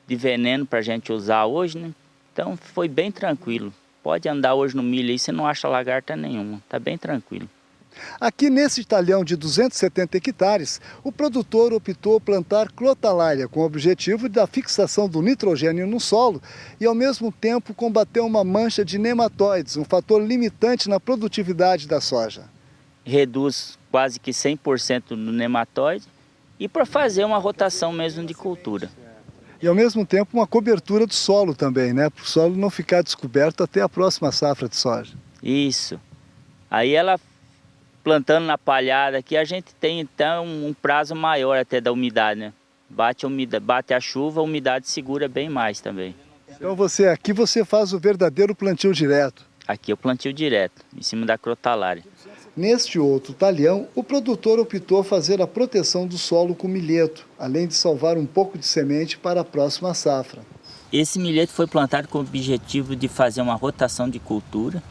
veneno para a gente usar hoje, né? Então foi bem tranquilo. Pode andar hoje no milho aí, você não acha lagarta nenhuma, tá bem tranquilo. Aqui nesse talhão de 270 hectares, o produtor optou plantar crotalária com o objetivo da fixação do nitrogênio no solo e ao mesmo tempo combater uma mancha de nematóides, um fator limitante na produtividade da soja. Reduz quase que 100% no nematóide e para fazer uma rotação mesmo de cultura. E ao mesmo tempo uma cobertura do solo também, né? Para o solo não ficar descoberto até a próxima safra de soja. Isso. Aí ela plantando na palhada aqui, a gente tem então um prazo maior até da umidade, né? Bate a chuva, a umidade segura bem mais também. Então aqui você faz o verdadeiro plantio direto. Aqui eu plantio direto, em cima da crotalária. Neste outro talhão, o produtor optou fazer a proteção do solo com milheto, além de salvar um pouco de semente para a próxima safra. Esse milheto foi plantado com o objetivo de fazer uma rotação de cultura,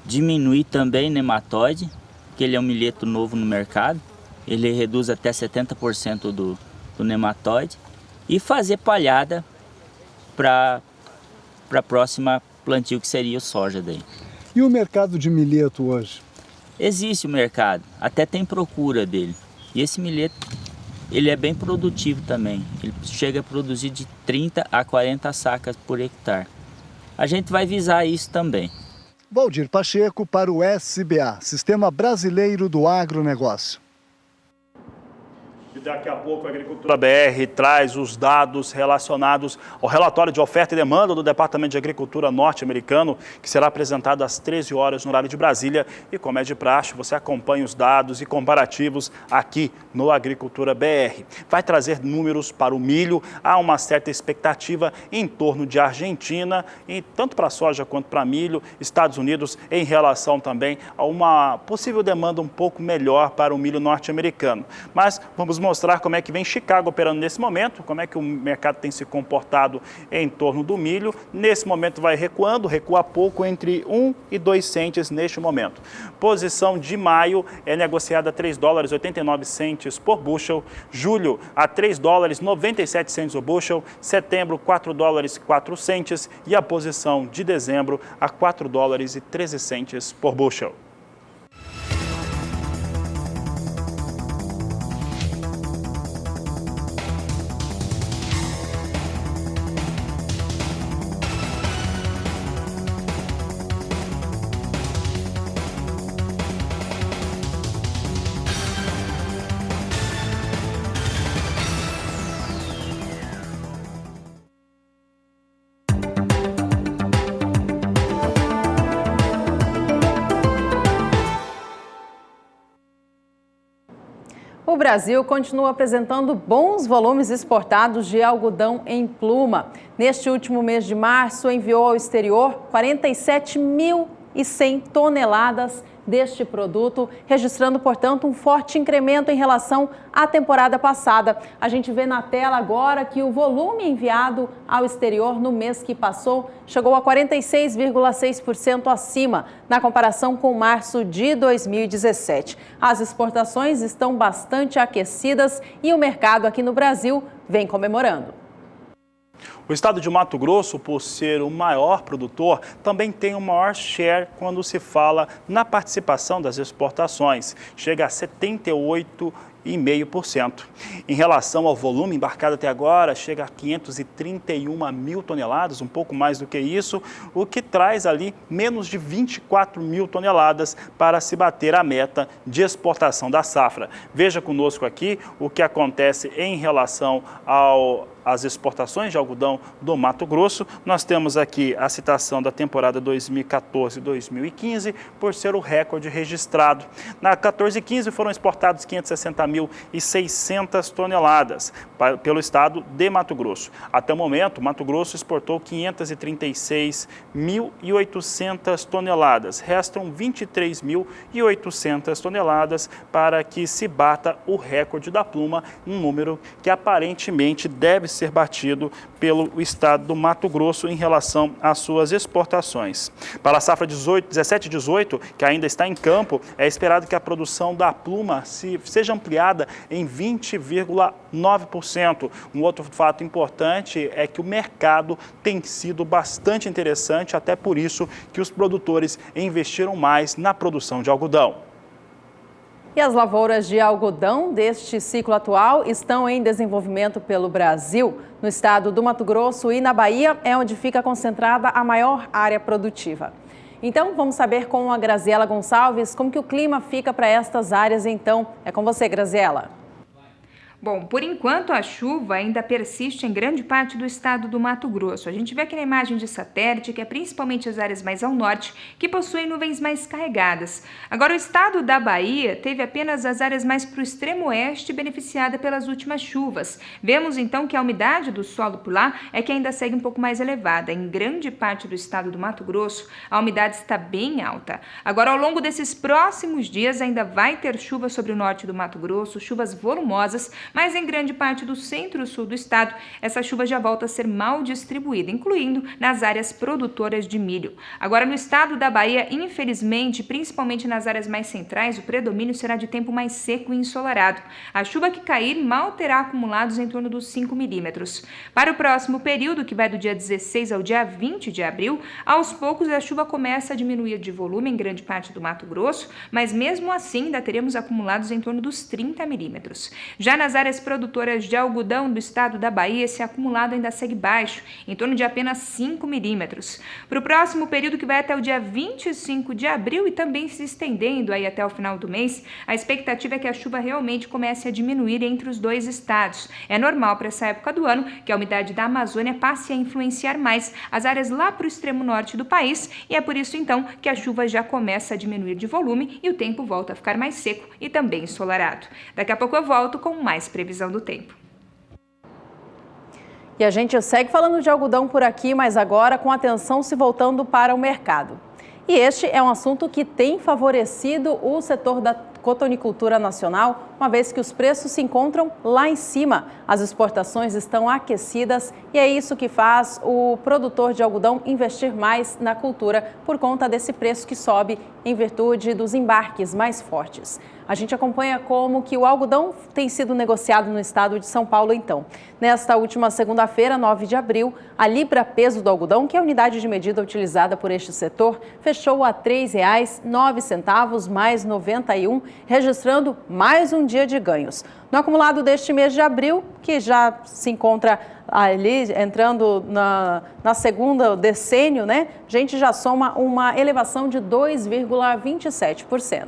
diminuir também nematóide, que ele é um milheto novo no mercado, ele reduz até 70% do nematóide, e fazer palhada para a próxima plantio, que seria o soja daí. E o mercado de milheto hoje? Existe o mercado, até tem procura dele. E esse milheto, ele é bem produtivo também. Ele chega a produzir de 30 a 40 sacas por hectare. A gente vai visar isso também. Valdir Pacheco para o SBA, Sistema Brasileiro do Agronegócio. E daqui a pouco a Agricultura BR traz os dados relacionados ao relatório de oferta e demanda do Departamento de Agricultura norte-americano, que será apresentado às 13 horas no horário de Brasília. E como é de praxe, você acompanha os dados e comparativos aqui no Agricultura BR. Vai trazer números para o milho, há uma certa expectativa em torno de Argentina, e tanto para soja quanto para milho, Estados Unidos, em relação também a uma possível demanda um pouco melhor para o milho norte-americano. Mas vamos mostrar como é que vem Chicago operando nesse momento, como é que o mercado tem se comportado em torno do milho. Nesse momento vai recuando, recua pouco, entre 1 e 2 centes neste momento. Posição de maio é negociada a $3,89 por bushel, julho a $3,97 o bushel, setembro $4,04 e a posição de dezembro a $4,13 por bushel. O Brasil continua apresentando bons volumes exportados de algodão em pluma. Neste último mês de março, enviou ao exterior 47.100 toneladas deste produto, registrando, portanto, um forte incremento em relação à temporada passada. A gente vê na tela agora que o volume enviado ao exterior no mês que passou chegou a 46,6% acima, na comparação com março de 2017. As exportações estão bastante aquecidas e o mercado aqui no Brasil vem comemorando. O estado de Mato Grosso, por ser o maior produtor, também tem o maior share quando se fala na participação das exportações. Chega a 78,5%. Em relação ao volume embarcado até agora, chega a 531 mil toneladas, um pouco mais do que isso, o que traz ali menos de 24 mil toneladas para se bater a meta de exportação da safra. Veja conosco aqui o que acontece em relação às exportações de algodão do Mato Grosso. Nós temos aqui a citação da temporada 2014-2015, por ser o recorde registrado. Na 14-15 foram exportados 560.600 toneladas pelo estado de Mato Grosso. Até o momento, Mato Grosso exportou 536.800 toneladas. Restam 23.800 toneladas para que se bata o recorde da pluma, um número que aparentemente deve ser batido pelo o estado do Mato Grosso em relação às suas exportações. Para a safra 17-18, que ainda está em campo, é esperado que a produção da pluma seja ampliada em 20,9%. Um outro fato importante é que o mercado tem sido bastante interessante, até por isso que os produtores investiram mais na produção de algodão. E as lavouras de algodão deste ciclo atual estão em desenvolvimento pelo Brasil. No estado do Mato Grosso e na Bahia é onde fica concentrada a maior área produtiva. Então, vamos saber com a Graziela Gonçalves como que o clima fica para estas áreas. Então, é com você, Graziela. Bom, por enquanto a chuva ainda persiste em grande parte do estado do Mato Grosso. A gente vê aqui na imagem de satélite que é principalmente as áreas mais ao norte que possuem nuvens mais carregadas. Agora o estado da Bahia teve apenas as áreas mais para o extremo oeste beneficiada pelas últimas chuvas. Vemos então que a umidade do solo por lá é que ainda segue um pouco mais elevada. Em grande parte do estado do Mato Grosso a umidade está bem alta. Agora ao longo desses próximos dias ainda vai ter chuva sobre o norte do Mato Grosso, chuvas volumosas, mas em grande parte do centro-sul do estado, essa chuva já volta a ser mal distribuída, incluindo nas áreas produtoras de milho. Agora, no estado da Bahia, infelizmente, principalmente nas áreas mais centrais, o predomínio será de tempo mais seco e ensolarado. A chuva que cair mal terá acumulados em torno dos 5 milímetros. Para o próximo período, que vai do dia 16 ao dia 20 de abril, aos poucos a chuva começa a diminuir de volume em grande parte do Mato Grosso, mas mesmo assim ainda teremos acumulados em torno dos 30 milímetros. Já nas áreas produtoras de algodão do estado da Bahia, esse acumulado ainda segue baixo, em torno de apenas 5 milímetros. Para o próximo período, que vai até o dia 25 de abril e também se estendendo aí até o final do mês, a expectativa é que a chuva realmente comece a diminuir entre os dois estados. É normal para essa época do ano que a umidade da Amazônia passe a influenciar mais as áreas lá para o extremo norte do país e é por isso então que a chuva já começa a diminuir de volume e o tempo volta a ficar mais seco e também ensolarado. Daqui a pouco eu volto com mais previsão do tempo. E a gente segue falando de algodão por aqui, mas agora com atenção se voltando para o mercado. E este é um assunto que tem favorecido o setor da cotonicultura nacional, uma vez que os preços se encontram lá em cima. As exportações estão aquecidas e é isso que faz o produtor de algodão investir mais na cultura por conta desse preço que sobe em virtude dos embarques mais fortes. A gente acompanha como que o algodão tem sido negociado no estado de São Paulo, então. Nesta última segunda-feira, 9 de abril, a libra-peso do algodão, que é a unidade de medida utilizada por este setor, fechou a R$ 3,09 mais 91, registrando mais um dia de ganhos. No acumulado deste mês de abril, que já se encontra ali entrando na segunda decênio, né? A gente já soma uma elevação de 2,27%.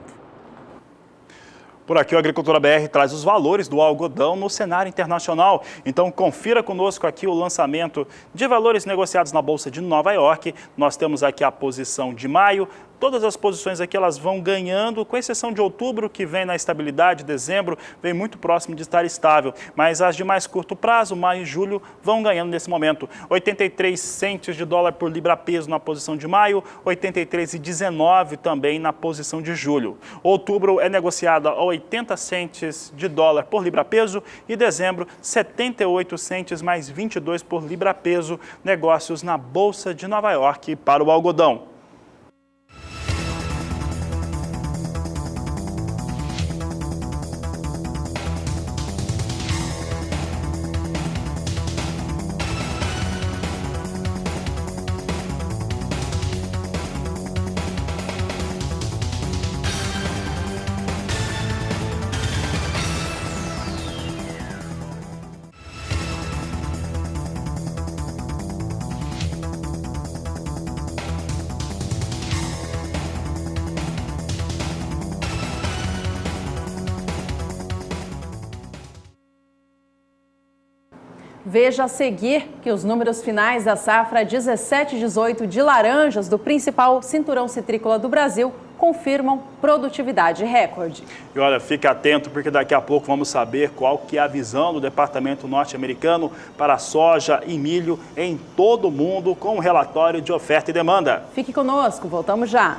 Por aqui, o Agricultura BR traz os valores do algodão no cenário internacional. Então, confira conosco aqui o lançamento de valores negociados na Bolsa de Nova York. Nós temos aqui a posição de maio. Todas as posições aqui elas vão ganhando, com exceção de outubro, que vem na estabilidade, dezembro vem muito próximo de estar estável. Mas as de mais curto prazo, maio e julho, vão ganhando nesse momento. 83 centes de dólar por libra-peso na posição de maio, 83,19 também na posição de julho. Outubro é negociada a 80 centes de dólar por libra-peso e dezembro, 78 centes mais 22 por libra-peso. Negócios na Bolsa de Nova York para o algodão. Veja a seguir que os números finais da safra 17-18 de laranjas do principal cinturão citrícola do Brasil confirmam produtividade recorde. E olha, fique atento porque daqui a pouco vamos saber qual que é a visão do Departamento Norte-Americano para soja e milho em todo o mundo com um relatório de oferta e demanda. Fique conosco, voltamos já.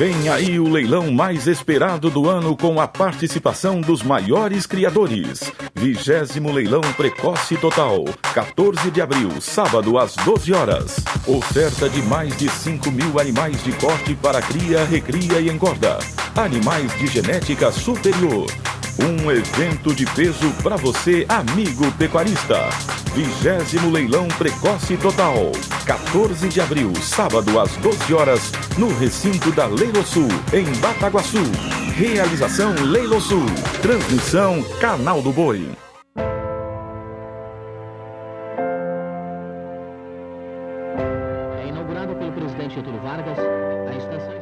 Vem aí o leilão mais esperado do ano com a participação dos maiores criadores. 20º Leilão Precoce Total, 14 de abril, sábado às 12 horas. Oferta de mais de 5.000 animais de corte para cria, recria e engorda. Animais de genética superior. Um evento de peso para você, amigo pecuarista. 20º Leilão Precoce Total, 14 de abril, sábado às 12 horas, no recinto da Leilosul, em Bataguaçu. Realização Leilosul. Transmissão Canal do Boi. É inaugurado pelo presidente Getúlio Vargas a estação...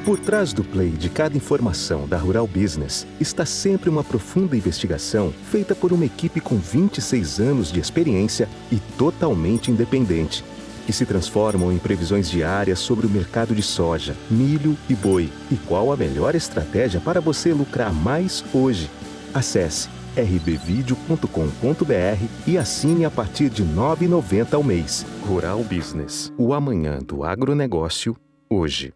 Por trás do play de cada informação da Rural Business está sempre uma profunda investigação feita por uma equipe com 26 anos de experiência e totalmente independente, que se transformam em previsões diárias sobre o mercado de soja, milho e boi e qual a melhor estratégia para você lucrar mais hoje. Acesse rbvideo.com.br e assine a partir de R$ 9,90 ao mês. Rural Business, o amanhã do agronegócio, hoje.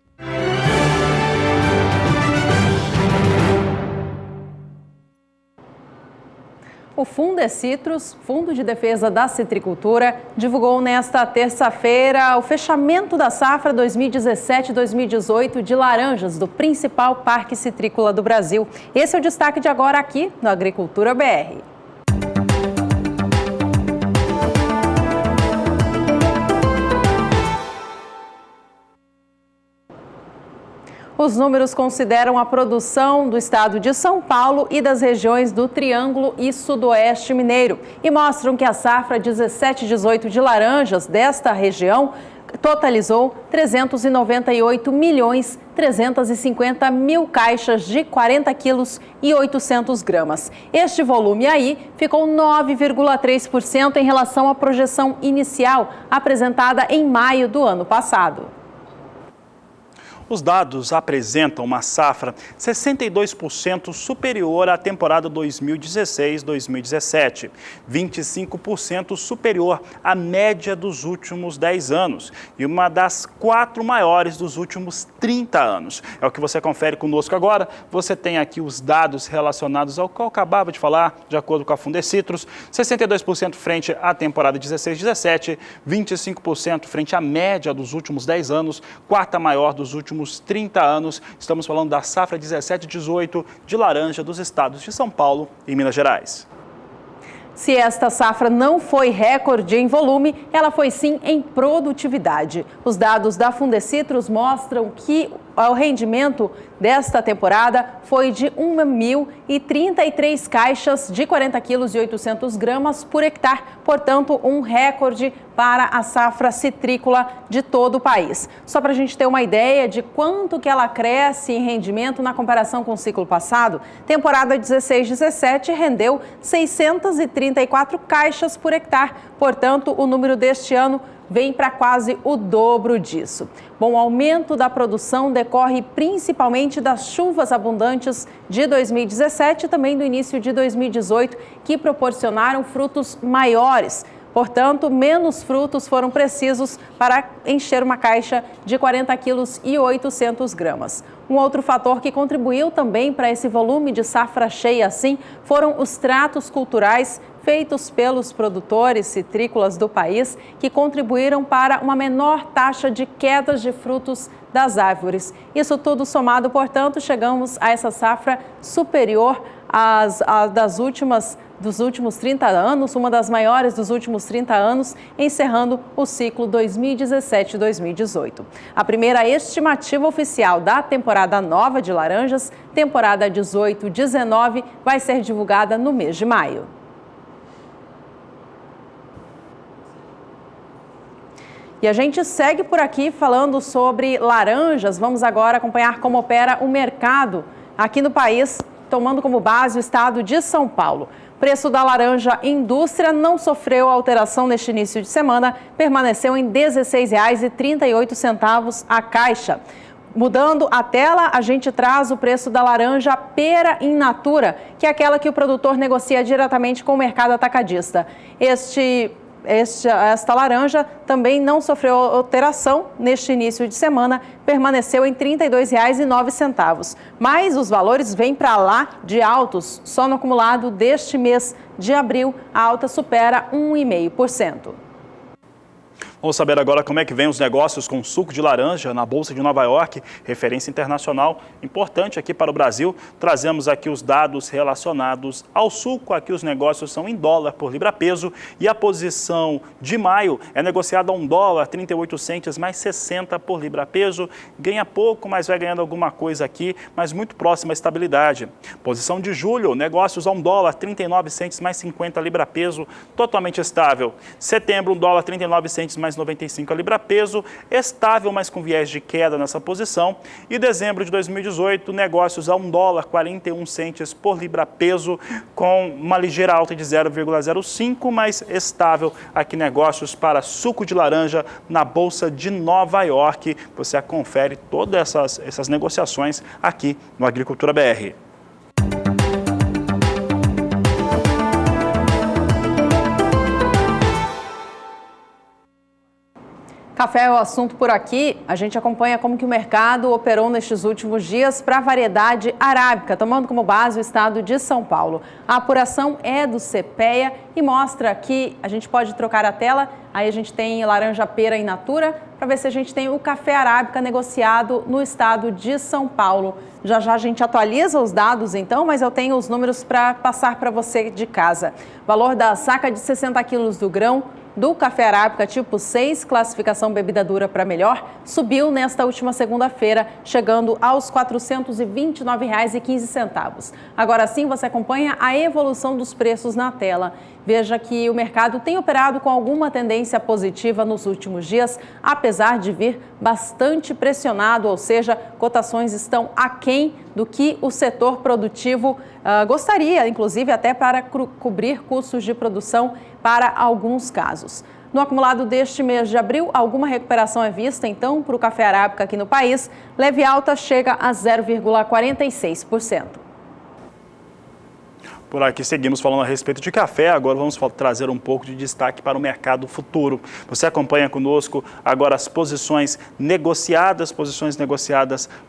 O Fundecitrus, Fundo de Defesa da Citricultura, divulgou nesta terça-feira o fechamento da safra 2017-2018 de laranjas do principal parque citrícola do Brasil. Esse é o destaque de agora aqui no Agricultura BR. Os números consideram a produção do estado de São Paulo e das regiões do Triângulo e Sudoeste Mineiro e mostram que a safra 17-18 de laranjas desta região totalizou 398.350.000 caixas de 40 quilos e 800 gramas. Este volume aí ficou 9,3% em relação à projeção inicial apresentada em maio do ano passado. Os dados apresentam uma safra 62% superior à temporada 2016-2017, 25% superior à média dos últimos 10 anos e uma das 4 maiores dos últimos 30 anos. É o que você confere conosco agora. Você tem aqui os dados relacionados ao que eu acabava de falar, de acordo com a Fundecitrus, 62% frente à temporada 16-17, 25% frente à média dos últimos 10 anos, quarta maior dos últimos 30 anos. Estamos falando da safra 17-18 de laranja dos estados de São Paulo e Minas Gerais. Se esta safra não foi recorde em volume, ela foi sim em produtividade. Os dados da Fundecitrus mostram que o rendimento desta temporada foi de 1.033 caixas de 40 quilos e 800 gramas por hectare, portanto, um recorde para a safra citrícola de todo o país. Só para a gente ter uma ideia de quanto que ela cresce em rendimento na comparação com o ciclo passado, temporada 16-17 rendeu 634 caixas por hectare, portanto, o número deste ano vem para quase o dobro disso. Bom, o aumento da produção decorre principalmente das chuvas abundantes de 2017 e também do início de 2018, que proporcionaram frutos maiores. Portanto, menos frutos foram precisos para encher uma caixa de 40 quilos e 800 gramas. Um outro fator que contribuiu também para esse volume de safra cheia assim foram os tratos culturais feitos pelos produtores citrícolas do país, que contribuíram para uma menor taxa de quedas de frutos das árvores. Isso tudo somado, portanto, chegamos a essa safra superior dos últimos 30 anos, uma das maiores dos últimos 30 anos, encerrando o ciclo 2017-2018. A primeira estimativa oficial da temporada nova de laranjas, temporada 18-19, vai ser divulgada no mês de maio. E a gente segue por aqui falando sobre laranjas. Vamos agora acompanhar como opera o mercado aqui no país, tomando como base o estado de São Paulo. O preço da laranja indústria não sofreu alteração neste início de semana, permaneceu em R$ 16,38 a caixa. Mudando a tela, a gente traz o preço da laranja pera in natura, que é aquela que o produtor negocia diretamente com o mercado atacadista. Esta laranja também não sofreu alteração neste início de semana, permaneceu em R$ 32,09. Mas os valores vêm para lá de altos. Só no acumulado deste mês de abril, a alta supera 1,5%. Vamos saber agora como é que vem os negócios com suco de laranja na Bolsa de Nova York, referência internacional importante aqui para o Brasil. Trazemos aqui os dados relacionados ao suco. Aqui os negócios são em dólar por libra-peso e a posição de maio é negociada a $1,38 mais 60 por libra-peso. Ganha pouco, mas vai ganhando alguma coisa aqui, mas muito próxima à estabilidade. Posição de julho, negócios a $1,39 mais 50 libra-peso, totalmente estável. Setembro, $1,39 mais 95 a libra-peso, estável, mas com viés de queda nessa posição. E dezembro de 2018, negócios a $1,41 por libra-peso, com uma ligeira alta de 0,05, mas estável aqui negócios para suco de laranja na Bolsa de Nova York. Você confere todas essas negociações aqui no Agricultura BR. Café é o assunto por aqui. A gente acompanha como que o mercado operou nestes últimos dias para a variedade arábica, tomando como base o estado de São Paulo. A apuração é do CPEA e mostra que a gente pode trocar a tela. Aí a gente tem laranja pera in natura, para ver se a gente tem o café arábica negociado no estado de São Paulo. Já já a gente atualiza os dados então, mas eu tenho os números para passar para você de casa. Valor da saca de 60 quilos do grão do café arábica tipo 6, classificação bebida dura para melhor, subiu nesta última segunda-feira, chegando aos R$ 429,15. Agora sim, você acompanha a evolução dos preços na tela. Veja que o mercado tem operado com alguma tendência positiva nos últimos dias, apesar de vir bastante pressionado, ou seja, cotações estão aquém do que o setor produtivo gostaria, inclusive até para cobrir custos de produção para alguns casos. No acumulado deste mês de abril, alguma recuperação é vista, então, para o café arábica aqui no país. Leve alta chega a 0,46%. Por aqui seguimos falando a respeito de café, agora vamos trazer um pouco de destaque para o mercado futuro. Você acompanha conosco agora as posições negociadas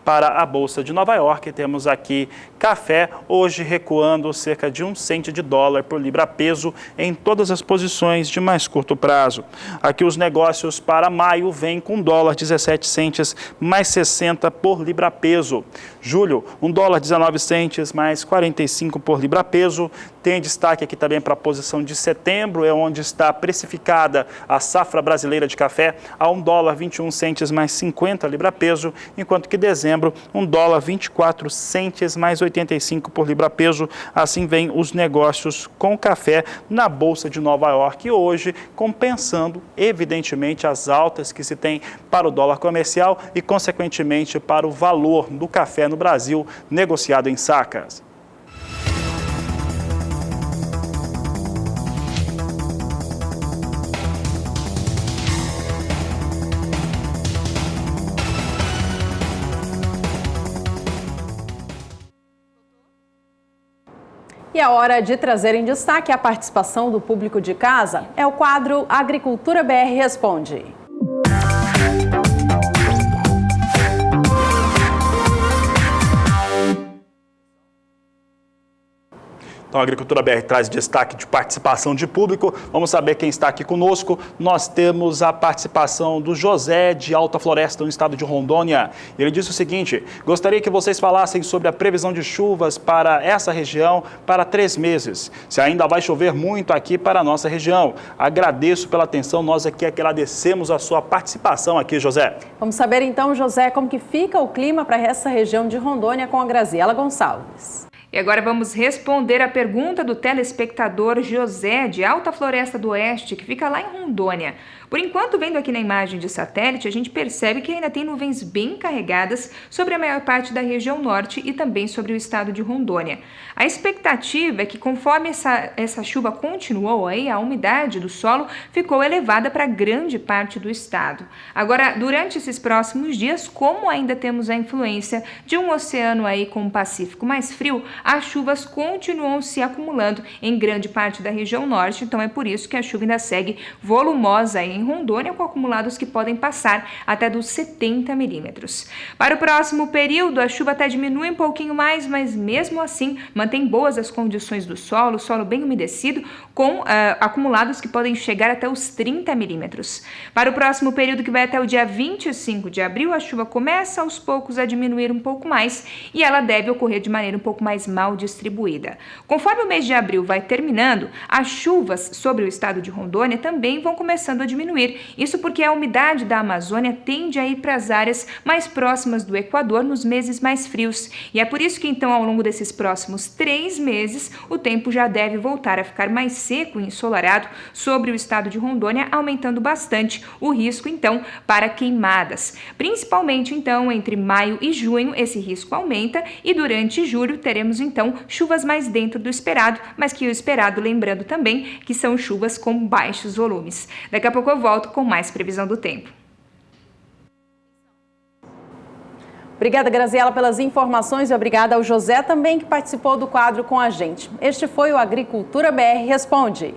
para a Bolsa de Nova York. Temos aqui café hoje recuando cerca de 1 cento de dólar por libra-peso em todas as posições de mais curto prazo. Aqui os negócios para maio vêm com $1,17 mais 60 por libra-peso. Julho, $1,19 mais 45 por libra-peso. Tem destaque aqui também para a posição de setembro, é onde está precificada a safra brasileira de café a $1,21 mais 50 libra-peso, enquanto que dezembro, $1,24 mais 85 por libra-peso. Assim vem os negócios com café na Bolsa de Nova York hoje, compensando evidentemente as altas que se tem para o dólar comercial e consequentemente para o valor do café no Brasil negociado em sacas. E a hora de trazer em destaque a participação do público de casa é o quadro Agricultura BR Responde. Então a Agricultura BR traz destaque de participação de público. Vamos saber quem está aqui conosco. Nós temos a participação do José de Alta Floresta, no estado de Rondônia. Ele disse o seguinte: gostaria que vocês falassem sobre a previsão de chuvas para essa região para 3 meses. Se ainda vai chover muito aqui para a nossa região. Agradeço pela atenção, nós aqui agradecemos a sua participação aqui, José. Vamos saber então, José, como que fica o clima para essa região de Rondônia com a Graziela Gonçalves. E agora vamos responder a pergunta do telespectador José, de Alta Floresta do Oeste, que fica lá em Rondônia. Por enquanto, vendo aqui na imagem de satélite, a gente percebe que ainda tem nuvens bem carregadas sobre a maior parte da região norte e também sobre o estado de Rondônia. A expectativa é que, conforme essa chuva continuou aí, a umidade do solo ficou elevada para grande parte do estado. Agora, durante esses próximos dias, como ainda temos a influência de um oceano aí com o Pacífico mais frio, as chuvas continuam se acumulando em grande parte da região norte, então é por isso que a chuva ainda segue volumosa aí em Rondônia, com acumulados que podem passar até dos 70 milímetros. Para o próximo período, a chuva até diminui um pouquinho mais, mas mesmo assim mantém boas as condições do solo bem umedecido, com acumulados que podem chegar até os 30 milímetros. Para o próximo período, que vai até o dia 25 de abril, a chuva começa aos poucos a diminuir um pouco mais e ela deve ocorrer de maneira um pouco mais mal distribuída. Conforme o mês de abril vai terminando, as chuvas sobre o estado de Rondônia também vão começando a diminuir. Isso porque a umidade da Amazônia tende a ir para as áreas mais próximas do Equador nos meses mais frios. E é por isso que, então, ao longo desses próximos 3 meses, o tempo já deve voltar a ficar mais seco e ensolarado sobre o estado de Rondônia, aumentando bastante o risco, então, para queimadas. Principalmente, então, entre maio e junho, esse risco aumenta e durante julho teremos, então, chuvas mais dentro do esperado, mas que o esperado, lembrando também que são chuvas com baixos volumes. Daqui a pouco eu volto com mais previsão do tempo. Obrigada, Graziela, pelas informações e obrigada ao José também, que participou do quadro com a gente. Este foi o Agricultura BR Responde.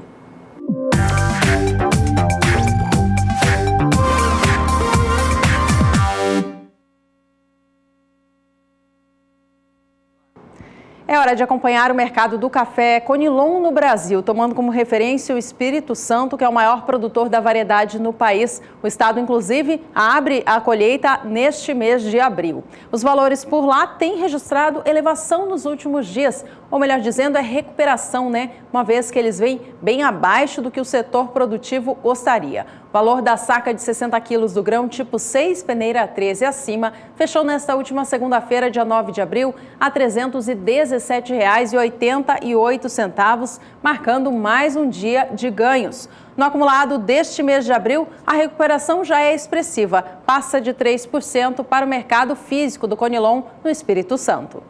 É hora de acompanhar o mercado do café Conilon no Brasil, tomando como referência o Espírito Santo, que é o maior produtor da variedade no país. O estado, inclusive, abre a colheita neste mês de abril. Os valores por lá têm registrado elevação nos últimos dias, ou melhor dizendo, é recuperação, né? Uma vez que eles vêm bem abaixo do que o setor produtivo gostaria. O valor da saca de 60 quilos do grão tipo 6, peneira 13 acima, fechou nesta última segunda-feira, dia 9 de abril, a R$ 317,88, marcando mais um dia de ganhos. No acumulado deste mês de abril, a recuperação já é expressiva, passa de 3% para o mercado físico do Conilon no Espírito Santo.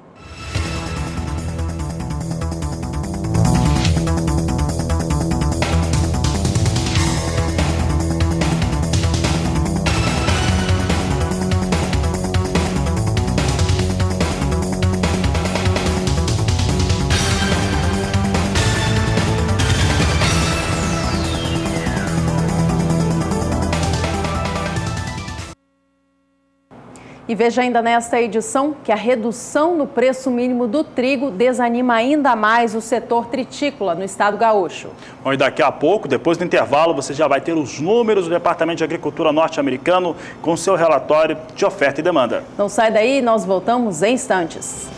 E veja ainda nesta edição que a redução no preço mínimo do trigo desanima ainda mais o setor tritícola no estado gaúcho. Bom, e daqui a pouco, depois do intervalo, você já vai ter os números do Departamento de Agricultura norte-americano com seu relatório de oferta e demanda. Não sai daí, nós voltamos em instantes.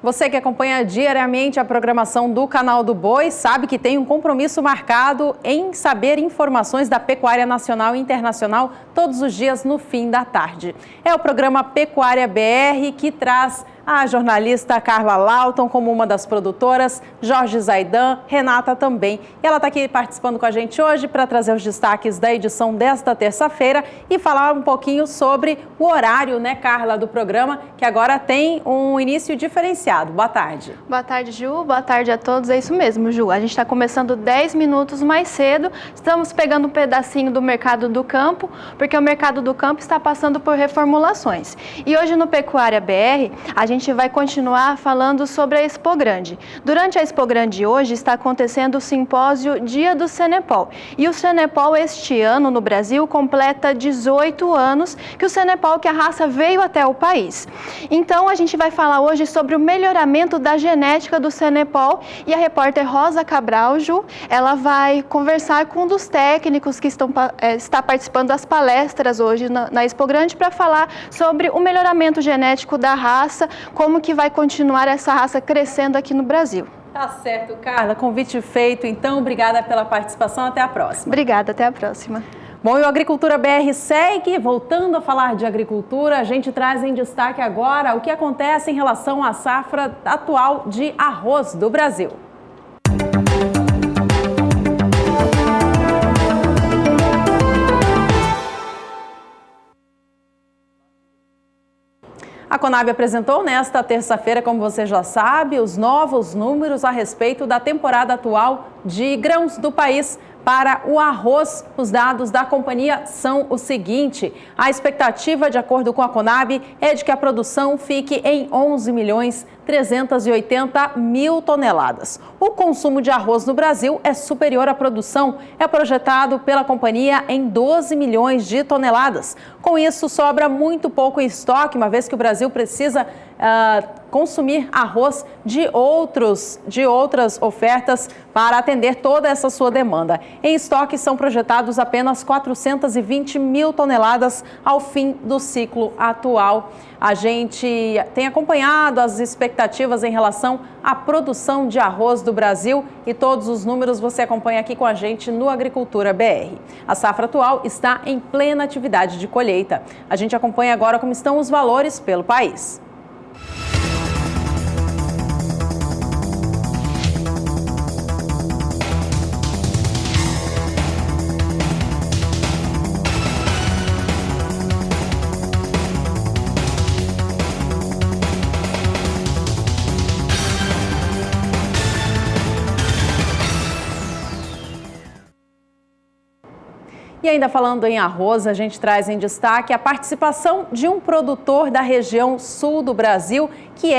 Você que acompanha diariamente a programação do Canal do Boi sabe que tem um compromisso marcado em saber informações da pecuária nacional e internacional todos os dias no fim da tarde. É o programa Pecuária BR que traz a jornalista Carla Lauton como uma das produtoras, Jorge Zaidan, Renata também. E ela está aqui participando com a gente hoje para trazer os destaques da edição desta terça-feira e falar um pouquinho sobre o horário, né, Carla, do programa, que agora tem um início diferenciado. Boa tarde. Boa tarde, Ju. Boa tarde a todos. É isso mesmo, Ju. A gente está começando 10 minutos mais cedo. Estamos pegando um pedacinho do mercado do campo, porque o mercado do campo está passando por reformulações. E hoje no Pecuária BR, a gente gente vai continuar falando sobre a Expo Grande. Durante a Expo Grande hoje está acontecendo o simpósio Dia do Cenepol. E o Cenepol este ano no Brasil completa 18 anos que o Cenepol, que a raça veio até o país. Então a gente vai falar hoje sobre o melhoramento da genética do Cenepol e a repórter Rosa Cabral, Ju, ela vai conversar com um dos técnicos que está participando das palestras hoje na Expo Grande para falar sobre o melhoramento genético da raça, como que vai continuar essa raça crescendo aqui no Brasil. Tá certo, Carla. Convite feito, então. Obrigada pela participação. Até a próxima. Obrigada, até a próxima. Bom, e o Agricultura BR segue. Voltando a falar de agricultura, a gente traz em destaque agora o que acontece em relação à safra atual de arroz do Brasil. A Conab apresentou nesta terça-feira, como você já sabe, os novos números a respeito da temporada atual de grãos do país. Para o arroz, os dados da companhia são o seguinte: a expectativa, de acordo com a Conab, é de que a produção fique em 11.380.000 toneladas. O consumo de arroz no Brasil é superior à produção, é projetado pela companhia em 12 milhões de toneladas. Com isso, sobra muito pouco em estoque, uma vez que o Brasil precisa consumir arroz de outras ofertas para atender toda essa sua demanda. Em estoque são projetados apenas 420.000 toneladas ao fim do ciclo atual. A gente tem acompanhado as expectativas em relação à produção de arroz do Brasil e todos os números você acompanha aqui com a gente no Agricultura BR. A safra atual está em plena atividade de colheita. A gente acompanha agora como estão os valores pelo país. E ainda falando em arroz, a gente traz em destaque a participação de um produtor da região sul do Brasil, que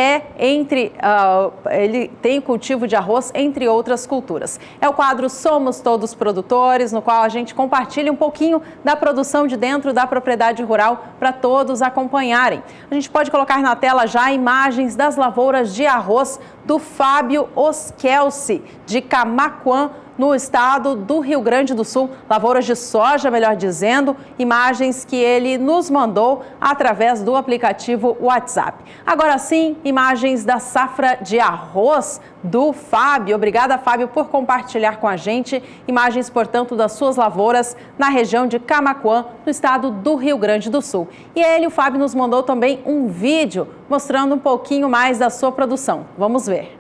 ele tem cultivo de arroz entre outras culturas. É o quadro Somos Todos Produtores, no qual a gente compartilha um pouquinho da produção de dentro da propriedade rural para todos acompanharem. A gente pode colocar na tela já imagens das lavouras de arroz do Fábio Oskelce, de Camaquã, no estado do Rio Grande do Sul, lavouras de soja, melhor dizendo, imagens que ele nos mandou através do aplicativo WhatsApp. Agora sim, imagens da safra de arroz do Fábio. Obrigada, Fábio, por compartilhar com a gente imagens, portanto, das suas lavouras na região de Camaquã, no estado do Rio Grande do Sul. E o Fábio, nos mandou também um vídeo mostrando um pouquinho mais da sua produção. Vamos ver.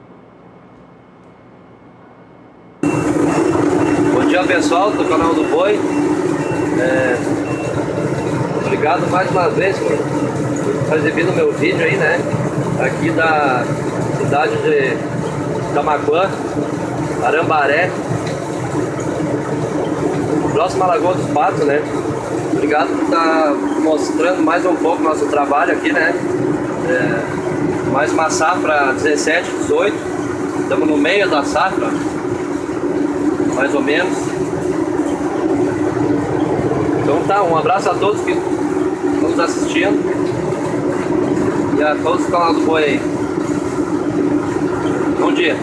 Bom dia, pessoal do canal do Boi. Obrigado mais uma vez por exibindo meu vídeo aí, né? Aqui da cidade de Camaquã, Arambaré, próximo à Lagoa dos Patos, né? Obrigado por estar mostrando mais um pouco nosso trabalho aqui, né? Mais uma safra 17, 18. Estamos no meio da safra, mais ou menos. Então tá, um abraço a todos que estão nos assistindo e a todos do canal do Boi aí. Bom dia.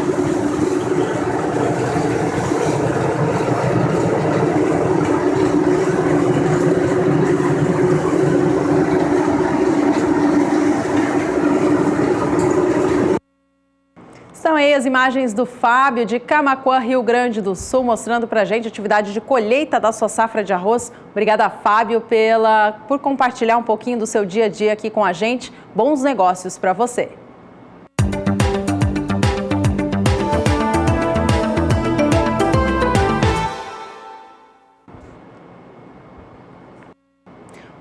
São aí as imagens do Fábio de Camaquã, Rio Grande do Sul, mostrando pra gente a atividade de colheita da sua safra de arroz. Obrigada, Fábio, por compartilhar um pouquinho do seu dia a dia aqui com a gente. Bons negócios para você.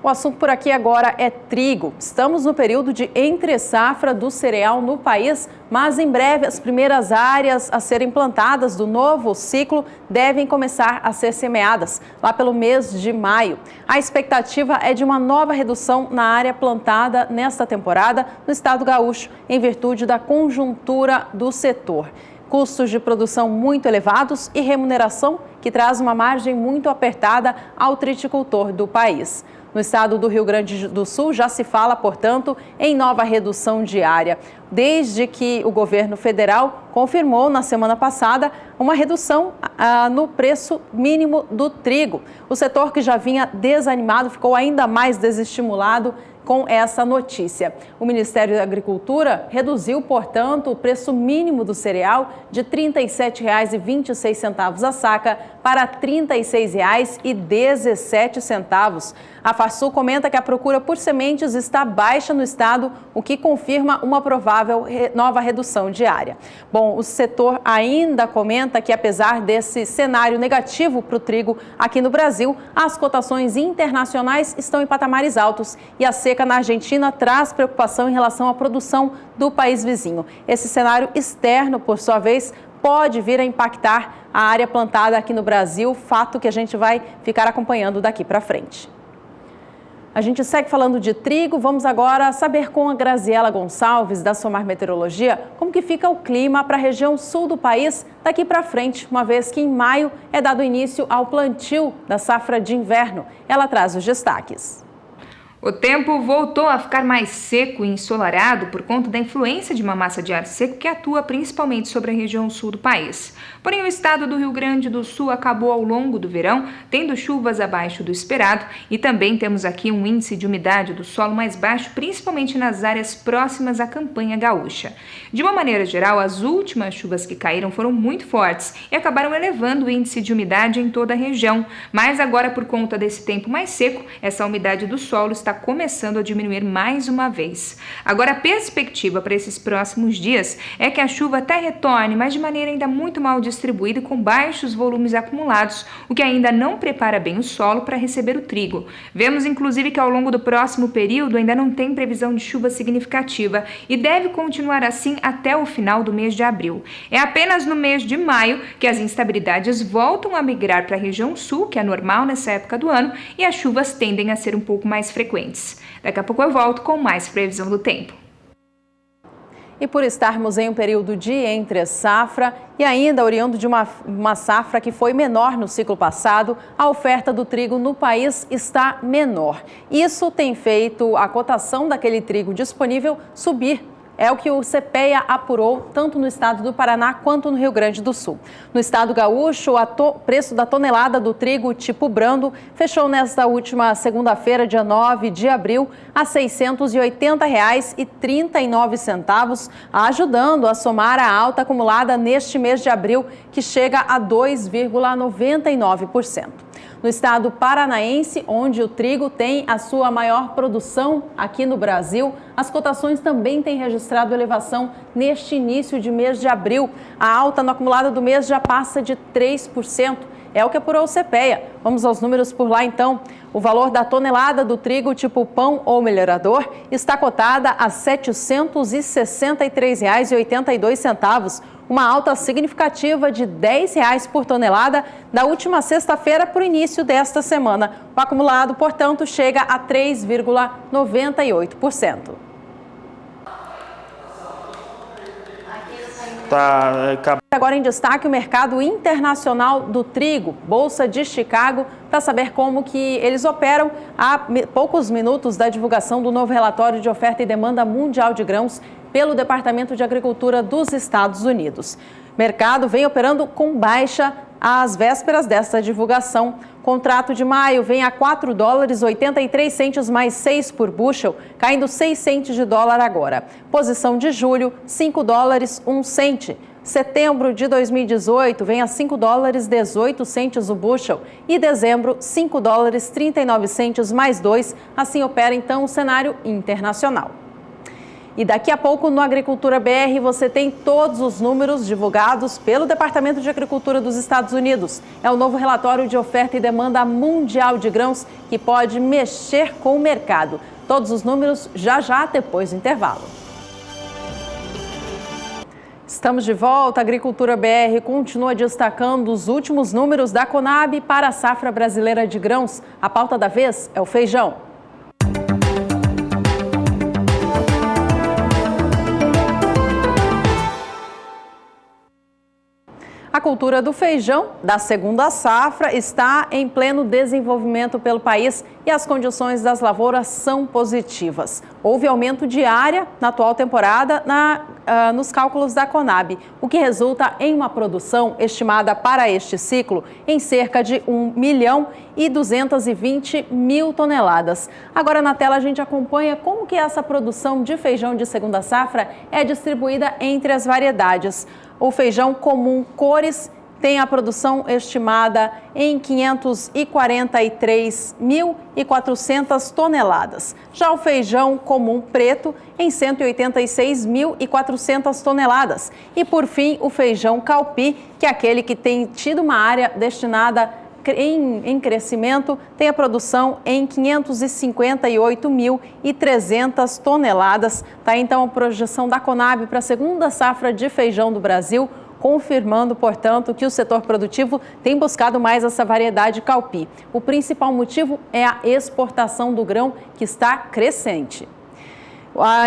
O assunto por aqui agora é trigo. Estamos no período de entre-safra do cereal no país, mas em breve as primeiras áreas a serem plantadas do novo ciclo devem começar a ser semeadas, lá pelo mês de maio. A expectativa é de uma nova redução na área plantada nesta temporada no estado gaúcho, em virtude da conjuntura do setor. Custos de produção muito elevados e remuneração que traz uma margem muito apertada ao triticultor do país. No estado do Rio Grande do Sul já se fala, portanto, em nova redução de área, desde que o governo federal confirmou na semana passada uma redução no preço mínimo do trigo. O setor que já vinha desanimado ficou ainda mais desestimulado com essa notícia. O Ministério da Agricultura reduziu, portanto, o preço mínimo do cereal de R$ 37,26 a saca para R$ 36,17. A Farsul comenta que a procura por sementes está baixa no estado, o que confirma uma provável nova redução de área. Bom, o setor ainda comenta que, apesar desse cenário negativo para o trigo aqui no Brasil, as cotações internacionais estão em patamares altos e a seca na Argentina traz preocupação em relação à produção do país vizinho. Esse cenário externo, por sua vez, pode vir a impactar a área plantada aqui no Brasil, fato que a gente vai ficar acompanhando daqui para frente. A gente segue falando de trigo, vamos agora saber com a Graziela Gonçalves, da Somar Meteorologia, como que fica o clima para a região sul do país daqui para frente, uma vez que em maio é dado início ao plantio da safra de inverno. Ela traz os destaques. O tempo voltou a ficar mais seco e ensolarado por conta da influência de uma massa de ar seco que atua principalmente sobre a região sul do país. Porém, o estado do Rio Grande do Sul acabou ao longo do verão tendo chuvas abaixo do esperado e também temos aqui um índice de umidade do solo mais baixo, principalmente nas áreas próximas à campanha gaúcha. De uma maneira geral, as últimas chuvas que caíram foram muito fortes e acabaram elevando o índice de umidade em toda a região. Mas agora, por conta desse tempo mais seco, essa umidade do solo está começando a diminuir mais uma vez. Agora, a perspectiva para esses próximos dias é que a chuva até retorne, mas de maneira ainda muito mal distribuída e com baixos volumes acumulados, o que ainda não prepara bem o solo para receber o trigo. Vemos, inclusive, que ao longo do próximo período ainda não tem previsão de chuva significativa e deve continuar assim até o final do mês de abril. É apenas no mês de maio que as instabilidades voltam a migrar para a região sul, que é normal nessa época do ano, e as chuvas tendem a ser um pouco mais frequentes. Daqui a pouco eu volto com mais previsão do tempo. E por estarmos em um período de entre-safra e ainda oriundo de uma safra que foi menor no ciclo passado, a oferta do trigo no país está menor. Isso tem feito a cotação daquele trigo disponível subir. É o que o CPEA apurou tanto no estado do Paraná quanto no Rio Grande do Sul. No estado gaúcho, o preço da tonelada do trigo tipo brando fechou nesta última segunda-feira, dia 9 de abril, a R$ 680,39, ajudando a somar a alta acumulada neste mês de abril, que chega a 2,99%. No estado paranaense, onde o trigo tem a sua maior produção aqui no Brasil, as cotações também têm registrado elevação neste início de mês de abril. A alta no acumulado do mês já passa de 3%. É o que apurou o CPEA. Vamos aos números por lá, então. O valor da tonelada do trigo tipo pão ou melhorador está cotada a R$ 763,82, uma alta significativa de R$ 10 por tonelada da última sexta-feira para o início desta semana. O acumulado, portanto, chega a 3,98%. Agora em destaque o mercado internacional do trigo, Bolsa de Chicago, para saber como que eles operam há poucos minutos da divulgação do novo relatório de oferta e demanda mundial de grãos pelo Departamento de Agricultura dos Estados Unidos. O mercado vem operando com baixa às vésperas dessa divulgação. Contrato de maio vem a $4,83 mais 6 por bushel, caindo 6 centes de dólar agora. Posição de julho, $5,01. Setembro de 2018 vem a $5,18 o bushel e dezembro $5,39 mais 2. Assim opera então o cenário internacional. E daqui a pouco no Agricultura BR você tem todos os números divulgados pelo Departamento de Agricultura dos Estados Unidos. É o novo relatório de oferta e demanda mundial de grãos que pode mexer com o mercado. Todos os números já depois do intervalo. Estamos de volta. A Agricultura BR continua destacando os últimos números da Conab para a safra brasileira de grãos. A pauta da vez é o feijão. A cultura do feijão, da segunda safra, está em pleno desenvolvimento pelo país e as condições das lavouras são positivas. Houve aumento de área na atual temporada nos cálculos da Conab, o que resulta em uma produção estimada para este ciclo em cerca de 1.220.000 toneladas. Agora na tela a gente acompanha como que essa produção de feijão de segunda safra é distribuída entre as variedades. O feijão comum cores tem a produção estimada em 543.400 toneladas. Já o feijão comum preto em 186.400 toneladas. E por fim, o feijão calpi, que é aquele que tem tido uma área destinada em crescimento, tem a produção em 558.300 toneladas. Tá então a projeção da Conab para a segunda safra de feijão do Brasil, confirmando, portanto, que o setor produtivo tem buscado mais essa variedade calpi. O principal motivo é a exportação do grão, que está crescente.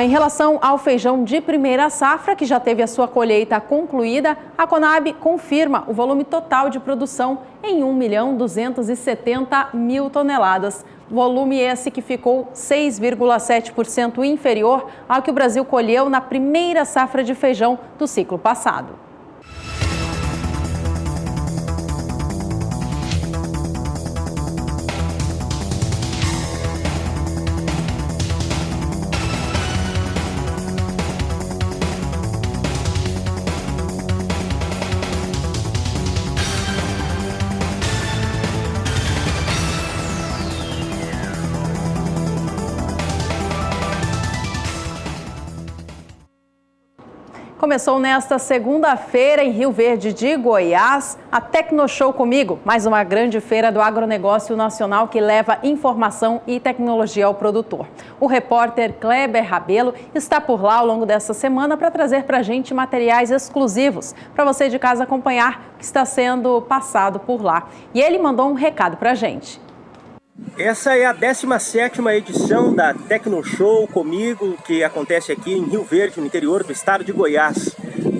Em relação ao feijão de primeira safra, que já teve a sua colheita concluída, a Conab confirma o volume total de produção em 1.270.000 toneladas. Volume esse que ficou 6,7% inferior ao que o Brasil colheu na primeira safra de feijão do ciclo passado. Começou nesta segunda-feira em Rio Verde de Goiás, a Tecnoshow Comigo, mais uma grande feira do agronegócio nacional que leva informação e tecnologia ao produtor. O repórter Kleber Rabelo está por lá ao longo dessa semana para trazer para a gente materiais exclusivos, para você de casa acompanhar o que está sendo passado por lá. E ele mandou um recado para a gente. Essa é a 17ª edição da Tecnoshow Comigo, que acontece aqui em Rio Verde, no interior do estado de Goiás.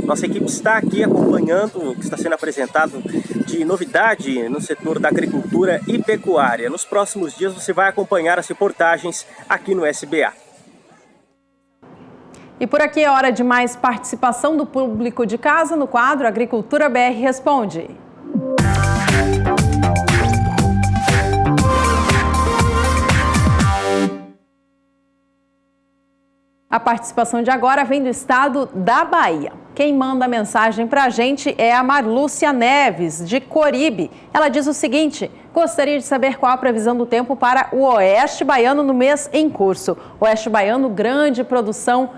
Nossa equipe está aqui acompanhando o que está sendo apresentado de novidade no setor da agricultura e pecuária. Nos próximos dias você vai acompanhar as reportagens aqui no SBA. E por aqui é hora de mais participação do público de casa no quadro Agricultura BR Responde. A participação de agora vem do estado da Bahia. Quem manda a mensagem para a gente é a Marlúcia Neves, de Coribe. Ela diz o seguinte: gostaria de saber qual a previsão do tempo para o Oeste Baiano no mês em curso. Oeste Baiano, grande produção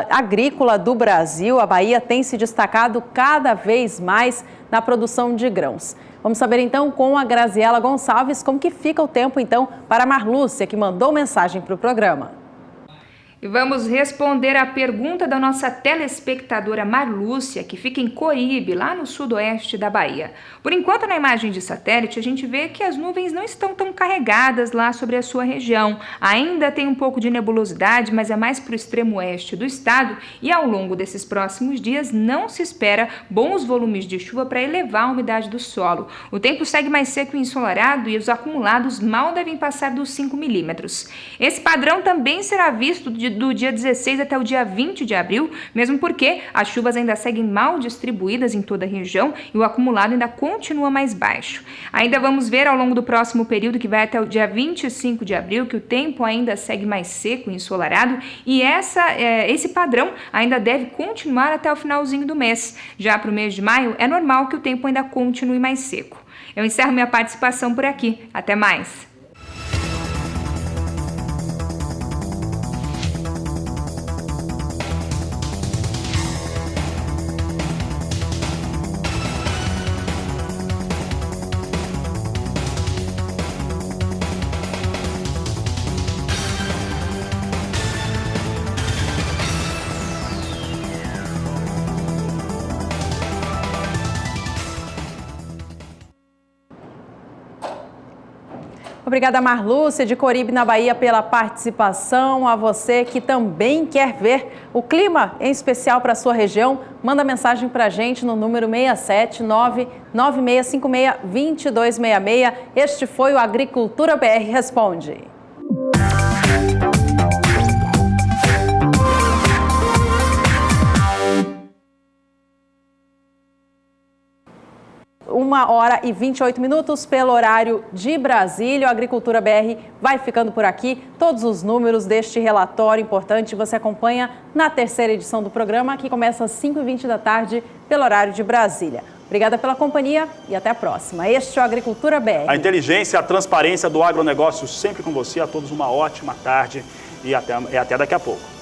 agrícola do Brasil. A Bahia tem se destacado cada vez mais na produção de grãos. Vamos saber então com a Graziela Gonçalves como que fica o tempo então para a Marlúcia, que mandou mensagem para o programa. E vamos responder a pergunta da nossa telespectadora Marlúcia, que fica em Coribe, lá no sudoeste da Bahia. Por enquanto, na imagem de satélite, a gente vê que as nuvens não estão tão carregadas lá sobre a sua região. Ainda tem um pouco de nebulosidade, mas é mais para o extremo oeste do estado e ao longo desses próximos dias não se espera bons volumes de chuva para elevar a umidade do solo. O tempo segue mais seco e ensolarado e os acumulados mal devem passar dos 5 milímetros. Esse padrão também será visto do dia 16 até o dia 20 de abril, mesmo porque as chuvas ainda seguem mal distribuídas em toda a região e o acumulado ainda continua mais baixo. Ainda vamos ver ao longo do próximo período, que vai até o dia 25 de abril, que o tempo ainda segue mais seco e ensolarado e esse padrão ainda deve continuar até o finalzinho do mês. Já para o mês de maio, é normal que o tempo ainda continue mais seco. Eu encerro minha participação por aqui. Até mais! Obrigada, Marlúcia, de Coribe, na Bahia, pela participação. A você que também quer ver o clima em especial para a sua região, manda mensagem para a gente no número 67996562266. Este foi o Agricultura BR Responde. Uma hora e 28 minutos pelo horário de Brasília. O Agricultura BR vai ficando por aqui. Todos os números deste relatório importante você acompanha na terceira edição do programa, que começa às 5h20 da tarde pelo horário de Brasília. Obrigada pela companhia e até a próxima. Este é o Agricultura BR. A inteligência e a transparência do agronegócio sempre com você. A todos uma ótima tarde e até daqui a pouco.